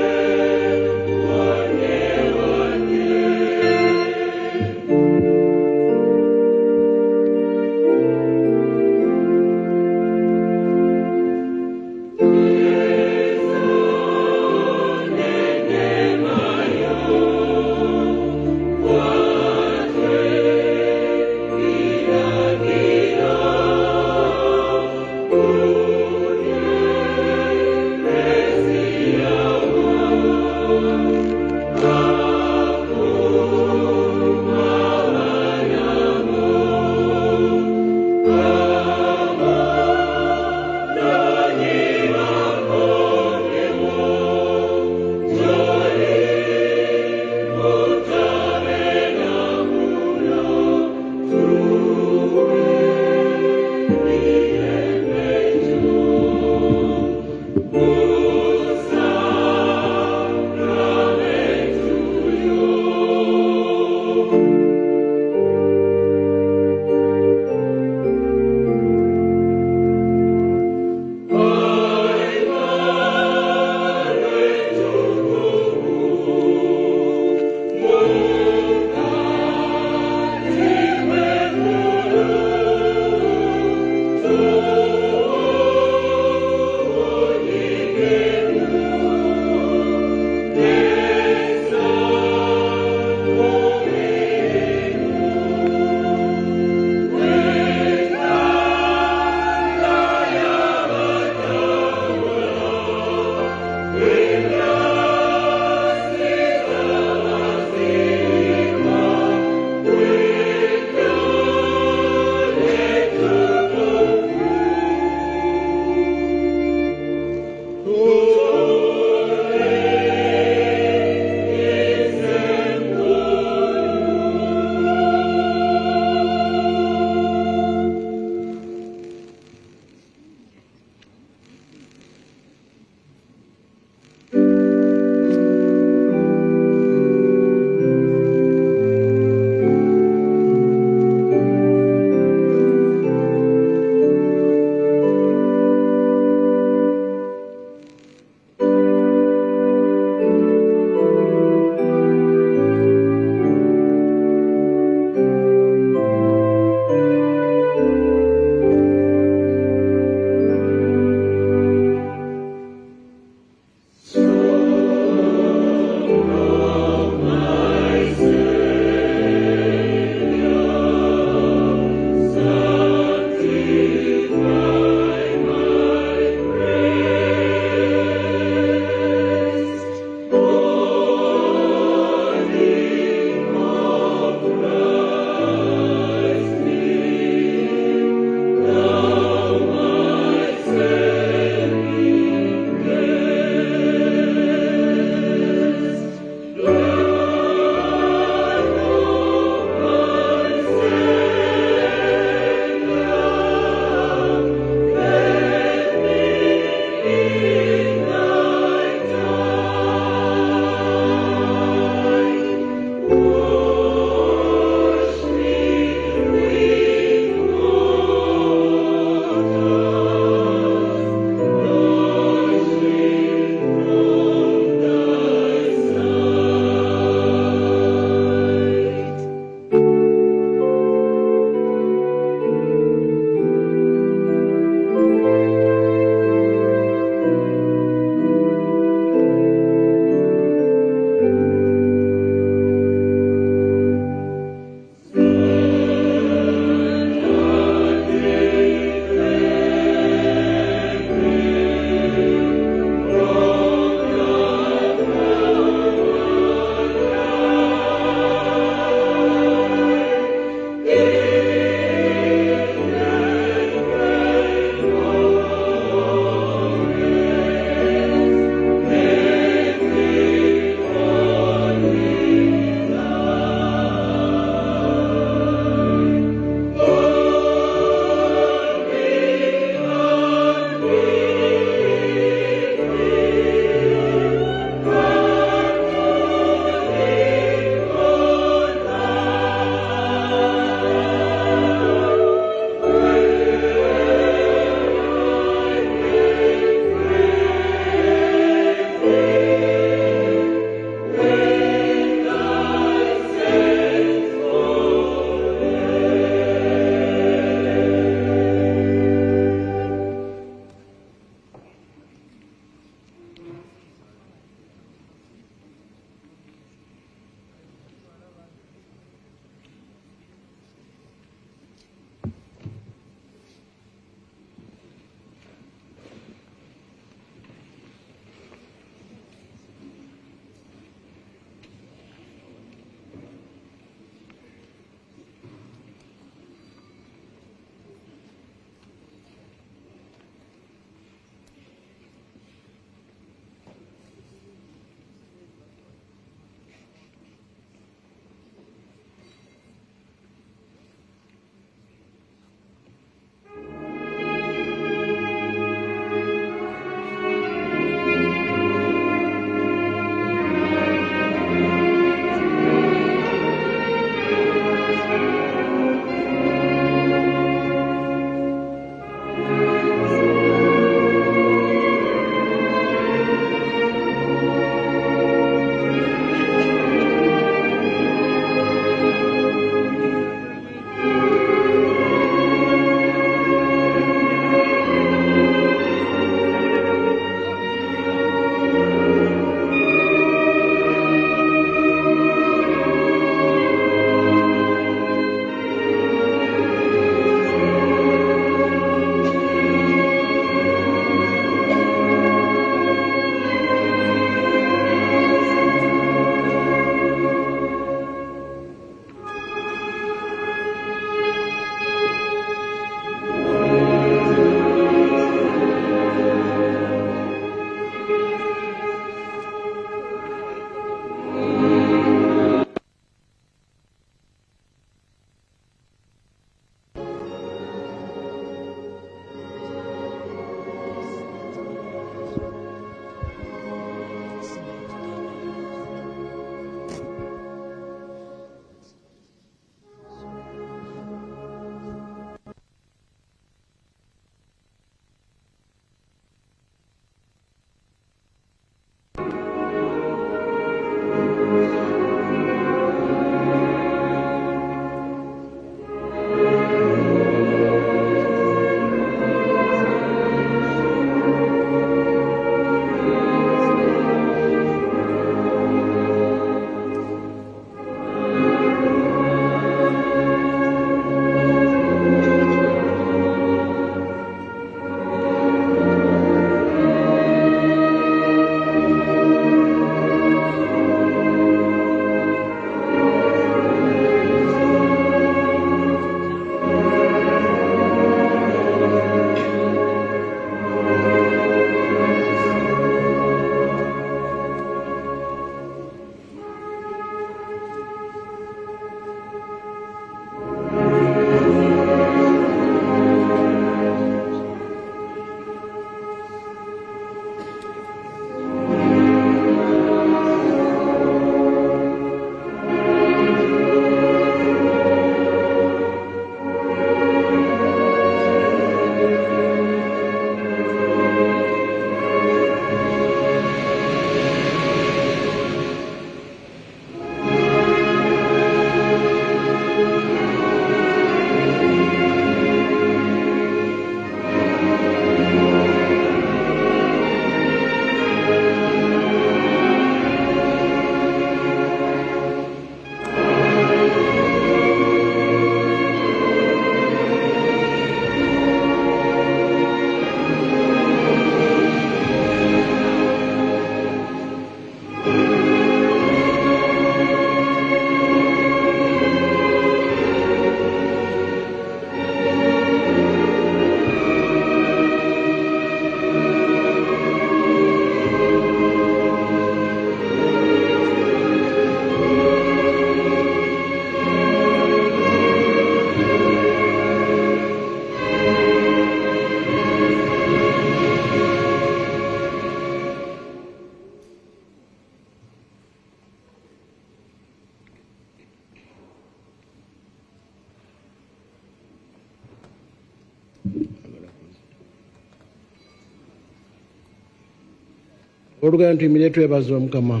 oluganda tuyimire twebaza Omukama.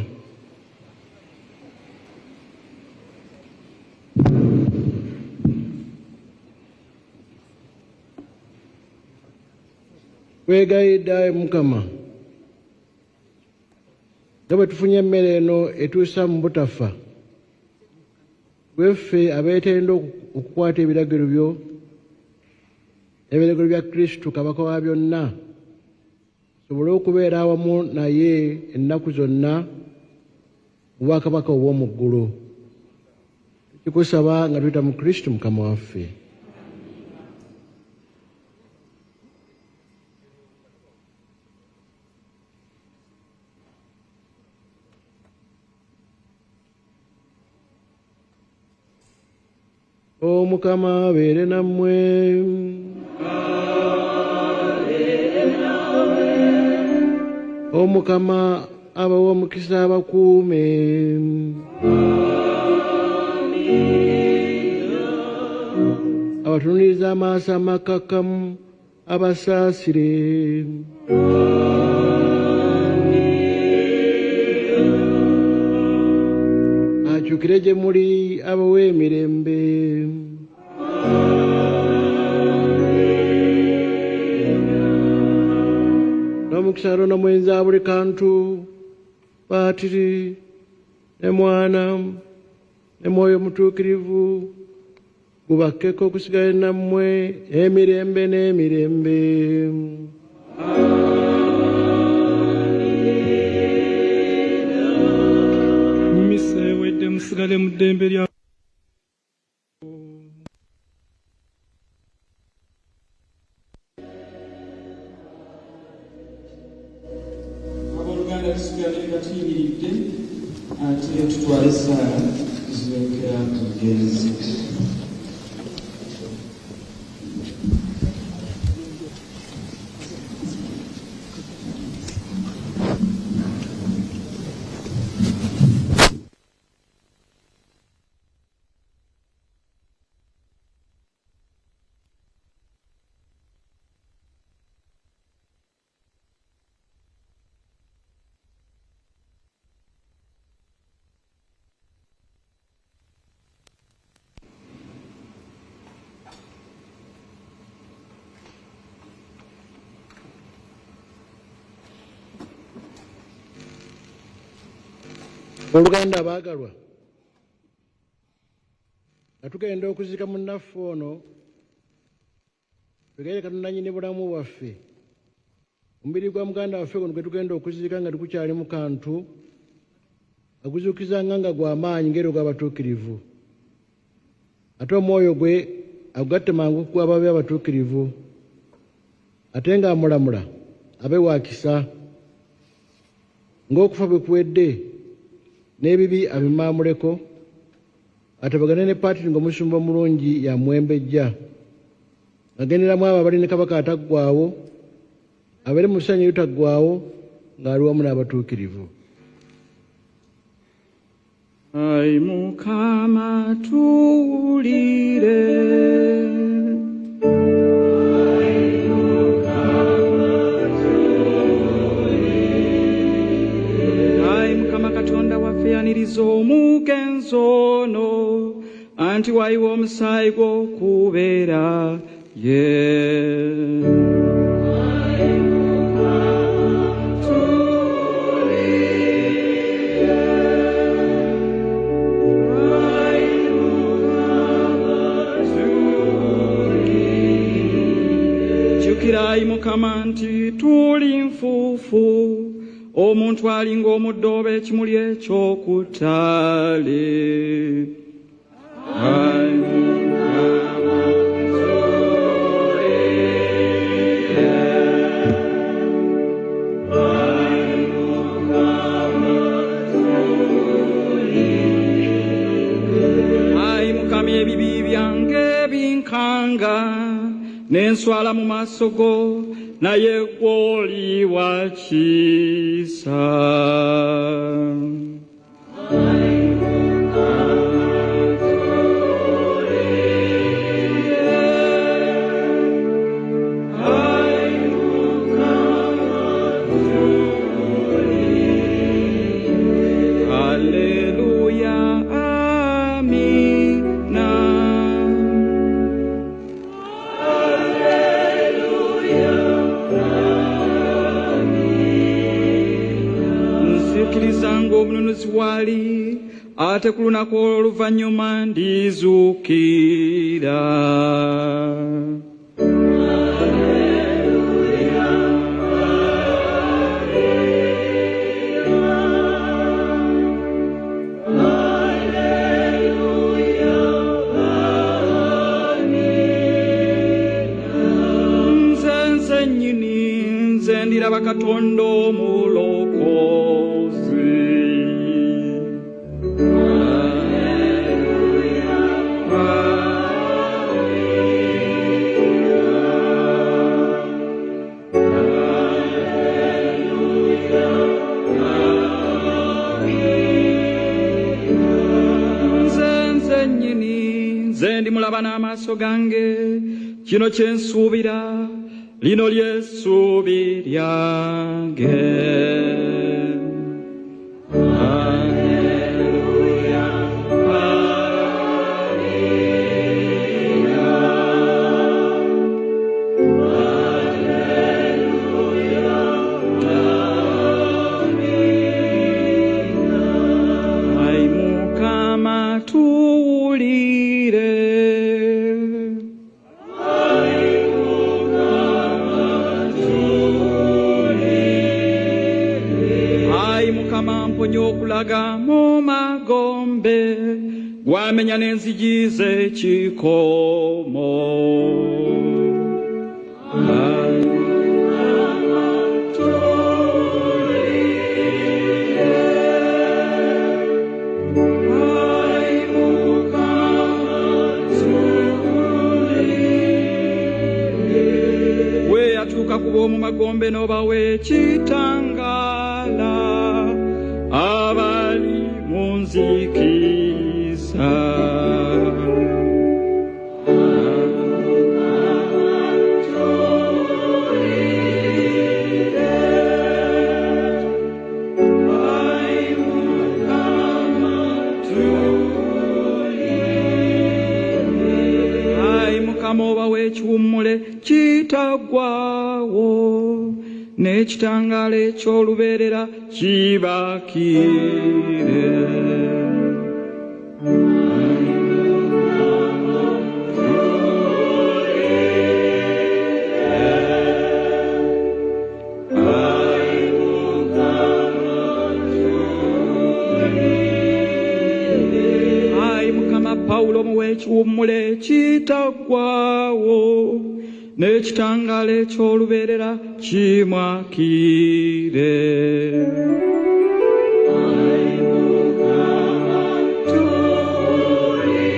Twegayidde Mukama nga bwe tufunye emmere eno etuusa mu butafa, weffe abeetenda okukwata ebiragiro byo n'ebiragiro bya Kristo kabaka wa byonna, sobole okubeera awamu naye ennaku zonna mu bwakabaka obw'omu ggulu. Tukikusaba nga tuyita mu Kristo Mukama waffe. Omukama abeere nammwe. Omukama abawe omukisa abakuume. Abatunuliriza amaaso amakakkamu abasaasire. Akyukire gye muli abawe emirembe. N'omukisa Katonda mwenzi buli kantu, Paatiri ne Mwana ne Mwoyo Mutuukirivu gubakkeko okusigala nammwe emirembe n'emirembe. Misa ewedde musigale mu ddembe lya abooluganda tusigale nga tuyimiridde ate tutwale essaala zirekera ku mugenzi. Oluganda abaagalwa, nga tugenda okuzika munnaffe ono, tugere Katonda nnyini bulamu bwaffe. Omubiri gwa muganda waffe guno gwe tugenda okuzika nga tukukyali mu kantu, aguzuukizanga nga gw'amaanyi ng'era ogw'abatuukirivu. Ate omwoyo gwe agugatte mangu ku ababe abatuukirivu, ate nga amulamula abe wa kisa, ng'okufa bwe kuwedde n'ebibi abimaamuleko, atabagane ne Paatiri ng'omusumba omulungi yamuwembejja, agenderamu abo abali ne kabaka ataggwaawo, abeere mu ssanyu eritaggwaawo ng'ali wamu n'abatuukirivu. Ai Mukama tuwulire. Yaniriza omugenzi ono anti wayiwa omusaayi gw'okubeera ye. Jjukira Ayi Mukama nti tuli nfuufu, omuntu alinga omuddo oba ekimuli eky'okuttale. Ayi Mukama ebibi byange binkanga, n'enswala mu maaso go, naye gw'oli wa kisa. ate ku lunaku oluvannyuma ndizuukira. Nze nnyini nze ndiraba Katonda omulokozi. Nze ndimulaba n'amaaso gange, kino kye nsuubira, lino ly'essuubi lyange. Ai Mukama tuwulire. Ai Mukama mponya okulaga mu magombe, gwamenya n'enzigi z'ekikomo. Ai Mukama tuwulire. Ai Mukama tuwulire. We atuuka ku b'omu magombe n'obawa ekitangala, abali mu nzikiza. Ai Mukama tuwulire. Ai Mukama obawa ekiwummule kitaggwaawo, n'ekitangaala eky'olubeerera kibaakire. Ai Mukama Pawulo muwe ekiwummule kitaggwaawo, n'ekitangaala eky'olubeerera kimwakire. Ai Mukama tuwulire.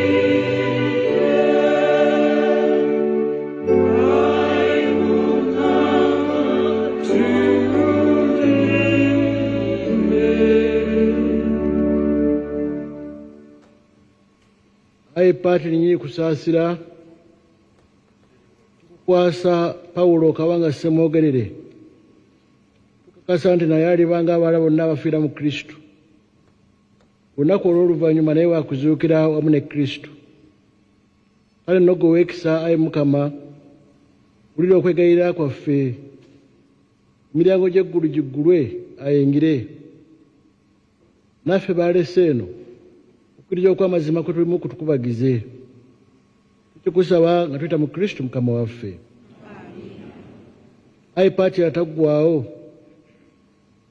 Ai Mukama tuwulire. Ai Patiri nyiri kusaasira, tukukwasa Pawulo Kawanga Ssemwogerere, tukakasa nti naye alibanga abalala bonna abafiira mu Kristo. Olunaku olw'oluvannyuma naye waakuzuukira wamu ne Kristo. Kale nno gwe weekisa, Ayi Mukama, wulira okwegayirira kwaffe, emiryango gy'eggulu giggulwe ayingire. Naffe baalese eno okukkiriza okw'amazima kwe tulimu kutukubagize. Tukikusaba nga tuyita mu Kristo Mukama waffe. Ayi Patiri ataggwaawo,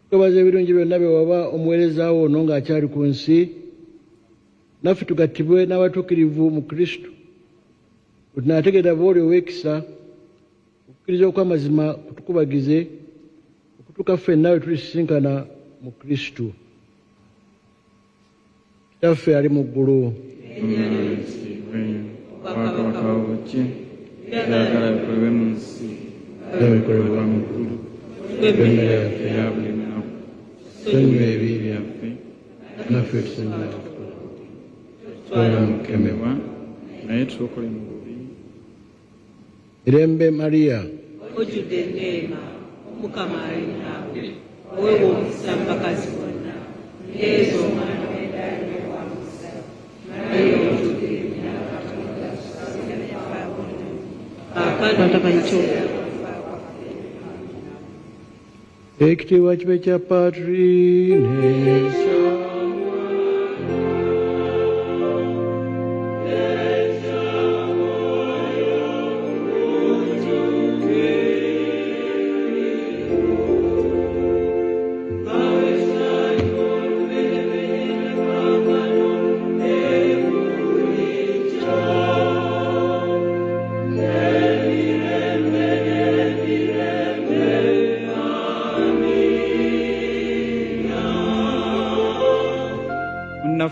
tubaza ebirungi byonna bye waba omuweerezaawo ono ng'akyali ku nsi, naffe tugattibwe n'abatuukirivu mu Kristo. Tunaategeera bw'oli oweekisa okukkiriza okw'amazima kutukubagize, okutuuka ffenna we tulisisinkana mu Kristo. Kitaffe ali mu ggulu, obwakabaka bwe byagala bikolebwe mu nsi nga bikolebwa mu ggulu. emmere yaffe eya buli lunaku, Tusonyiwe ebibi byaffe naffe tusonyiwe twala mu kukemebwa, naye tuokole mu bubi. Mirembe Maria, ojjudde enneema, Mukama ali naawe, weewa omukisa mu bakazi bonna, yesu omwana w'eddaali wa musa, naye otukkirira Katonda kaakano ekitiibwa kibe kya Patiri ne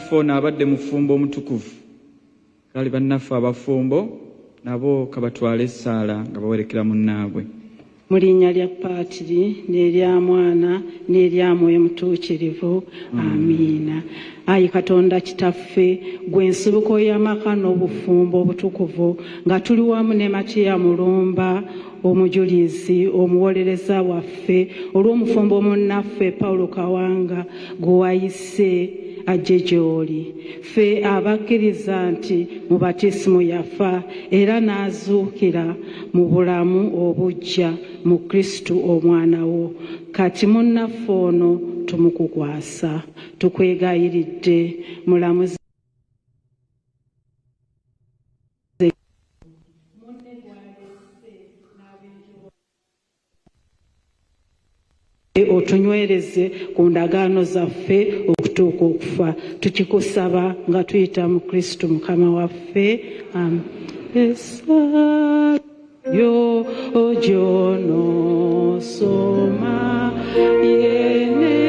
bannaffe ono abadde mufumbo omutukuvu kale bannaffe abafumbo nabo kabatwala essaala nga bawerekera munnaabwe. Mu linnya lya Paatiri n'erya Mwana n'erya Mwoyo Mutuukirivu. Amiina. Ayi Katonda Kitaffe, gwe nsibuko y'amaka n'obufumbo obutukuvu, nga tuli wamu ne Matiya Mulumba omujulizi omuwolereza waffe olw'omufumbo munnaffe Pawulo Kawanga gwe wayise ajje gy'oli. Ffe abakkiriza nti mu batisimu yafa era n'azuukira mu bulamu obujja mu Kristo omwana wo. Kati munnaffe ono tumukukwasa. Tukwegayiridde mulamuzi otunywereze ku ndagaano zaffe okutuuka okufa. Tukikusaba nga tuyita mu Kristo Mukama waffe. Yo ojono soma yeneja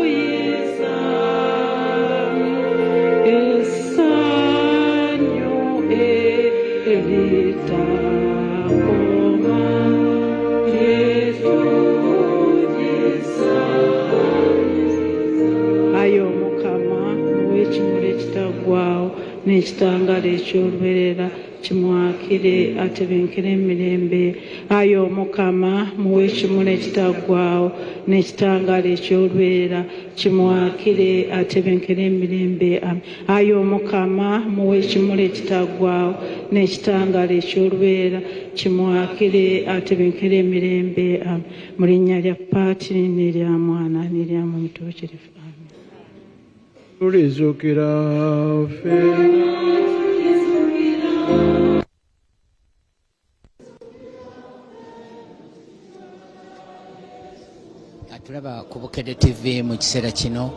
uiza esanyo elita koma ayo Mukama w'ekimuli ekitagwawo n'ekitangaala eky'olubeerera kimwakire atebenkere emirembe. Ayo Mukama muwe ekimuli ekitaggwaawo n'ekitangaala eky'olubeerera kimwakire atebenkere emirembe. Ayo Mukama muwe ekimuli ekitaggwaawo n'ekitangaala eky'olubeerera kimwakire atebenkere emirembe. Mu linnya lya Paatiri n'erya Mwana n'erya Mwoyo Mutuukirivu. Tulizuukira ffe. Tulaba ku Bukedde TV mu kiseera kino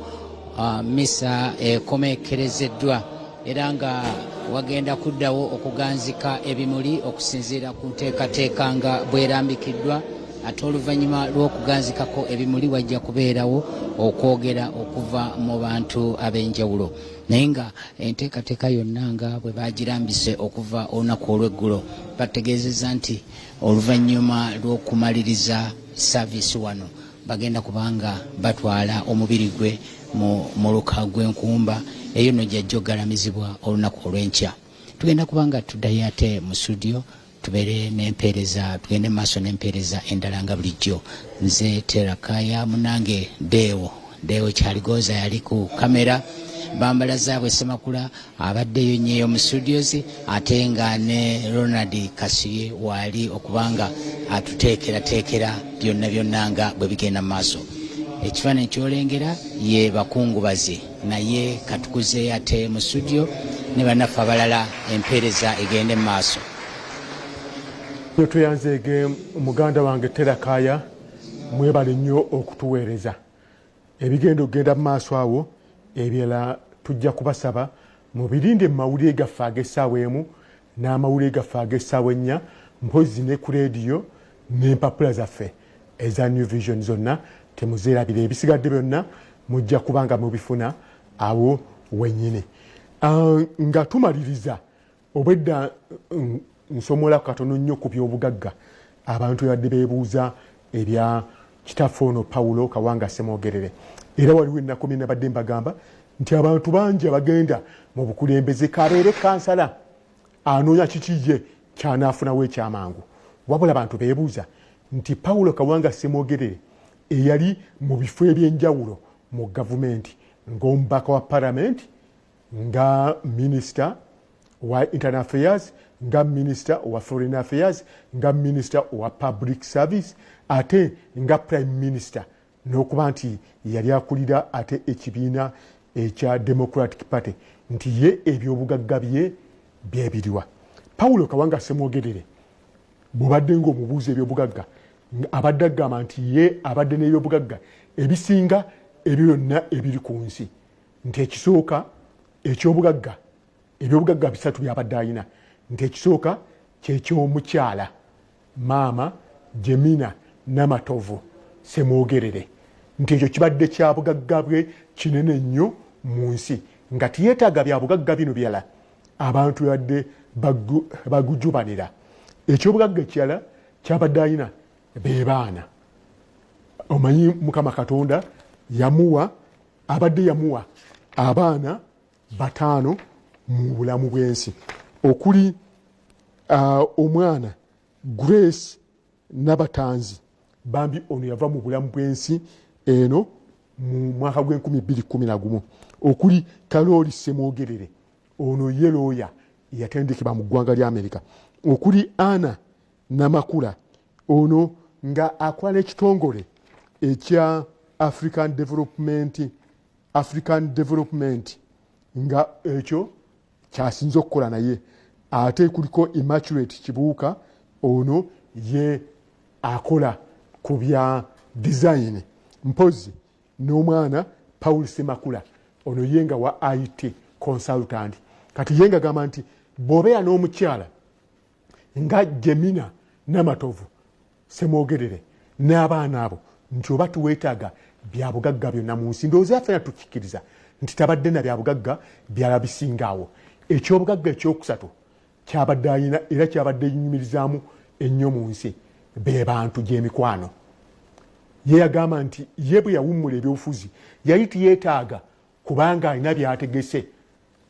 misa ekomekerezeddwa era nga wagenda kuddawo okuganzika ebimuli okusinziira ku nteekateeka nga bwerambikiddwa. Ate oluvannyuma lw'okuganzikako ebimuli wajja kubeerawo okwogera okuva mu bantu ab'enjawulo. Naye nga enteekateeka yonna nga bwe bagirambise okuva olunaku olw'eggulo bategeezezza nti oluvannyuma lw'okumaliriza saaviisi wano bagenda kubanga batwala omubiri gwe mu luka gw'enkumba eyo no jjajja ogalamizibwa olunaku olw'enkya. Tugenda kubanga tuddayo ate mu studio tubeere n'empeereza, tugende maaso n'empeereza endala nga bulijjo. Nze Terakaya munange Deewo Kyaligoza yali ku kamera, Bambalazaabwe Ssemakula abaddeyo nnyo mu studios, ate nga ne Ronald Kasiye wali okubanga atuteekerateekera byonna nga bwe bigenda mu maaso. Ekifaananyi ky'olengera ye bakungubazi, naye katukuze ate mu studio ne bannaffe abalala empeereza egende mu maaso. Tuyanzeege muganda wange Terakaya, mwebale nnyo okutuweereza. Ebigenda okugenda mu maaso awo ebirala tujja kubasaba mubirinde mu mawulire gaffe ag'essaawa emu n'amawulire gaffe ag'essaawa ennya, mpozi ne ku leediyo n'empapula zaffe eza New Vision zonna temuzeerabira. Ebisigadde byonna mujja kubanga mubifuna awo wennyini. Nga tumaliriza obwedda nsomola katono nnyo ku by'obugagga abantu yadde beebuuza ebya kitaffe ono Pawulo Kawanga Ssemwogerere. Era waliwo ennaku mwe nabadde mbagamba nti abantu bangi abagenda mu bukulembeze kabeere kansala anoonya kiki ye kyanaafunawo ekyamangu. Wabula abantu beebuuza nti Pawulo Kawanga Ssemwogerere eyali mu bifo eby'enjawulo mu gavumenti, ng'omubaka wa palamenti, nga minisita wa internal affairs, nga minisita wa foreign affairs, nga minisita wa public service, ate nga prime minister, n'okuba nti yali akulira ate ekibiina ekya Democratic Party, nti ye ebyobugagga bye byebiriwa. Pawulo Kawanga Ssemwogerere bw'obadde ng'omubuuza ebyobugagga abadde agamba nti ye abadde n'ebyobugagga ebisinga ebyo byonna ebiri ku nsi, nti ekisooka ekyobugagga, ebyobugagga bisatu byabadde alina, nti ekisooka kyekyomukyala maama Jemina Namatovu Ssemwogerere, nti ekyo kibadde kya bugagga bwe kinene nnyo mu nsi nga tiyeetaaga bya bugagga bino byala abantu yadde bagujubanira. Ekyobugagga ekirala kyabadde alina be baana. Omanyi Mukama Katonda abadde yamuwa abaana 5 mu bulamu bw'ensi okuli omwana Grace Nabatanzi bambi ono yava mu bulamu bw'ensi eno mu mwaka gw'2011 okuli Kaloli Ssemwogerere ono ye looya yatendekebwa mu ggwanga lya Amerika okuli Anna Namakula ono nga akola n'ekitongole ekya African Development nga ekyo kyasinze okukola naye ate kuliko Immaculate Kibuuka ono ye akola ku bya design mpozi n'omwana Paul Semakula ono yenga wa IT consultant kati yenga gamba nti bw'obeera n'omukyala nga Gemina Namatovu Ssemwogerere n'abaana abo nti oba tuweetaaga bya bugagga byonna mu nsi ndowooza yaffe tukikkiriza nti tabadde na bya bugagga byala bisingaawo. Ekyobugagga ekyokusatu kyabadde alina era kyabadde yinyumirizaamu ennyo mu nsi be bantu gy'emikwano. Ye yagamba nti ye bwe yawummula ebyobufuzi yali tiyeetaaga kubanga alina byategese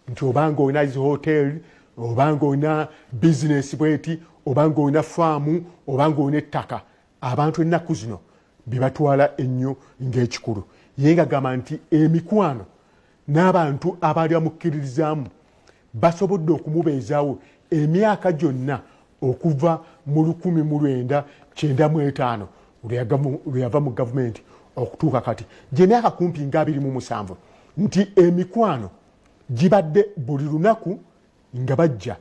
nti obanga olina hoteri obanga olina bizinesi bweti obanga olina faamu obanga olina ettaka abantu ennaku zino bibatwala ennyo ng'ekikulu. Ye ngagamba nti emikwano n'abantu abaali bamukkiririzaamu basobodde okumubeezaawo emyaka gyonna okuva mu 1995 lwe yava mu gavumenti okutuuka kati gy'emyaka kumpi nga 27 nti emikwano gibadde buli lunaku nga bajja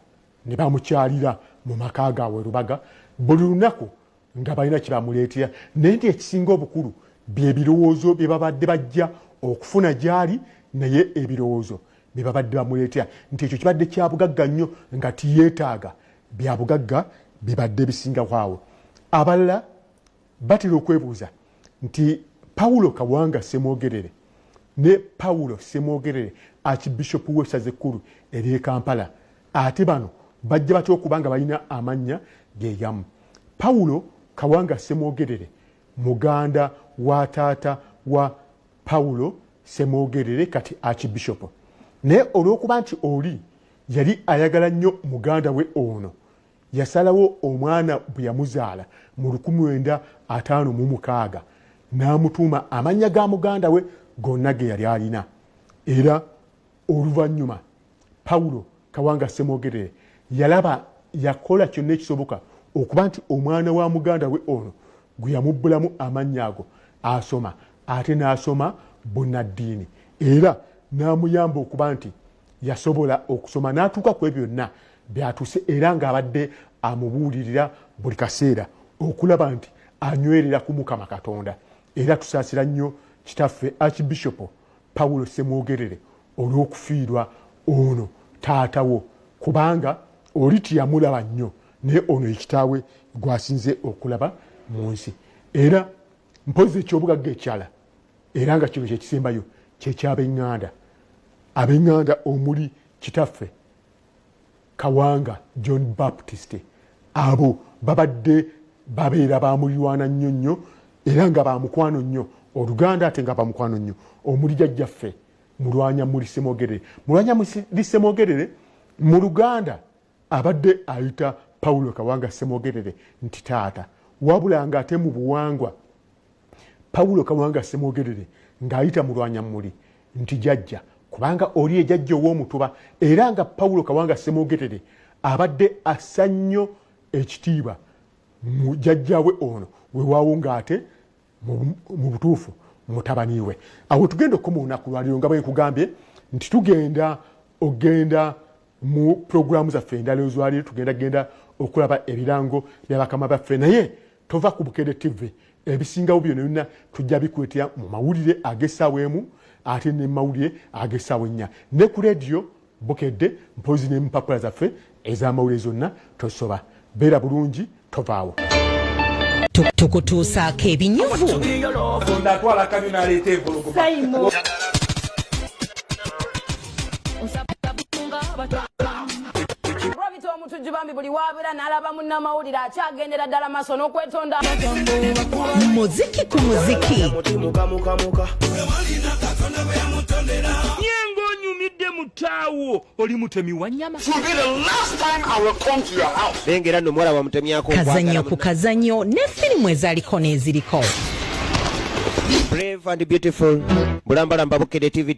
ne bamukyalira mu maka gaabwe Lubaga buli lunaku nga balina kye bamuleetera naye nti ekisinga obukulu by'ebirowoozo bye babadde bajja okufuna gy'ali naye ebirowoozo bye babadde bamuleetera nti ekyo kibadde kya bugagga nnyo nga tiyeetaaga bya bugagga bibadde bisingakwawo. Abalala batera okwebuuza nti Paulo Kawanga Ssemwogerere ne Paulo Ssemwogerere Archbishop w'essaza ekkulu ery'e Kampala ate bano bajja batya okuba nga balina amannya geegamu. Paulo Kawanga Ssemwogerere muganda wa taata wa Paulo Ssemwogerere kati Archbishop naye olw'okuba nti oli yali ayagala nnyo muganda we ono yasalawo omwana bwe yamuzaala mu 1956 n'amutuuma amannya ga muganda we gonna ge yali alina era oluvannyuma Paulo Kawanga Ssemwogerere yalaba yakola kyonna ekisoboka okuba nti omwana wa muganda we ono gwe yamubbulamu amannya ago asoma ate n'asoma bunnaddiini era n'amuyamba okuba nti yasobola okusoma n'atuuka ku ebyo byonna byatuuse era ng'abadde amubuulirira buli kaseera okulaba nti anywerera ku Mukama Katonda. Era tusaasira nnyo kitaffe Archbishop Paulo Ssemwogerere olw'okufiirwa ono taatawo kubanga oli tiyamulaba nnyo naye ono ekitaawe gwasinze okulaba mu nsi. Era mpozi ekyobugagga ekyala era nga kino kyekisembayo kyekyab'eŋŋanda ab'eŋŋanda omuli kitaffe Kawanga John Baptist abo babadde babeera bamulirwana nnyo nnyo era nga bamukwano nnyo Oluganda ate nga bamukwano nnyo omuli jjajjaffe Mulwanyamuli Ssemwogerere. Mulwanyamuli Ssemwogerere mu Luganda abadde ayita Paulo Kawanga Ssemwogerere nti taata wabula nga ate mu buwangwa Paulo Kawanga Ssemwogerere ng'ayita Mulwanyamuli nti jjajja kubanga oli ejjajja ow'omutuba era nga Paulo Kawanga Ssemwogerere abadde assa nnyo ekitiibwa mu jjajjaawe ono weewaawo ng'ate mu butuufu mutabani we. Awo tugenda okukoma olunaku lwaliro nga bwe nkugambye nti tugenda ogenda mu puroguramu zaffe endala ezwaliro tugenda okulaba ebirango by'abakama baffe naye tova ku Bukedde TV ebisingawo byonna tujja bikwetera mu mawulire ag'essaawa emu ate ne mawulire ag'essaawa 4 ne ku leediyo Bukedde mpozi ne mpapula zaffe ez'amawulire zonna tosoba. Beera bulungi tovaawo. tukutuusaako ebinyuvu. Muziki ku muziki. Yengo nyumidde mutawo oli mutemi wa nyama. Bengera no mwala wa mutemi yako. Kazanyo ku kazanyo ne filimu ezaliko n'eziriko. Brave and beautiful. Bulambalamba Bukedde TV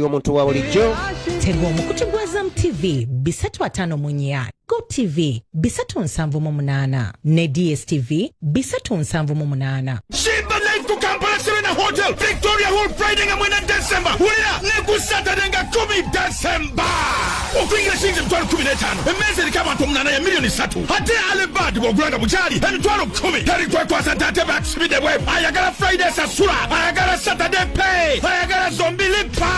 omuntu wa bulijjo. Tega omukutu gwa Azam TV 354, Go TV 378 ne DSTV 378. Shimba live ku Kampala Serena Hotel, Victoria Hall Friday nga mwena December. Wulira ne ku Saturday nga 10 December. Okuingira shinzi mtwalo 15. Emezi eriko abantu 8 ya milioni 3. Ate Alibad bw'ogulanga bukyali emitwalo 10. Teri kwekwasa ntate bakusibidde bwe. Ayagala Friday sasula. Ayagala Saturday pay. Ayagala zombi lipa.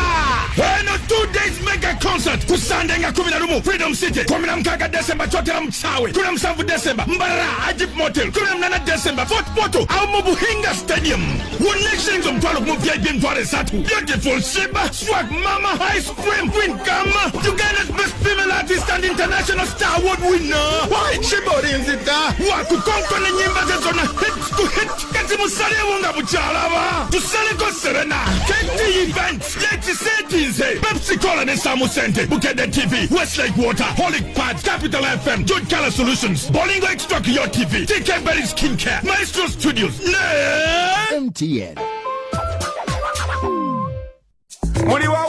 Eno 2 days mega concert ku Sunday nga 11 Freedom City. 16 December chotera mchawe. 17 December Mbarara Ajib Motel. 18 December Fort Porto au Mubuhinga Stadium. One next mtwalo mu VIP mtwale 3. Beautiful Sheba, Swag Mama, Ice Cream, Queen Kama, Uganda's best female artist and international star award winner. Why Sheba Rinzita? Waku konko ne nyimba zezona hit to hit. Kati musale wunga buchalaba. Tusale ko Serena. KT events. Yeti Setinze. Pepsi Cola ne Samu Sente. Bukedde TV. Westlake Water. Holic Pads. Capital FM. Good Color Solutions. Bolingo Extra Your TV. TK Berry Skincare. Maestro Studios. MTN. Money wa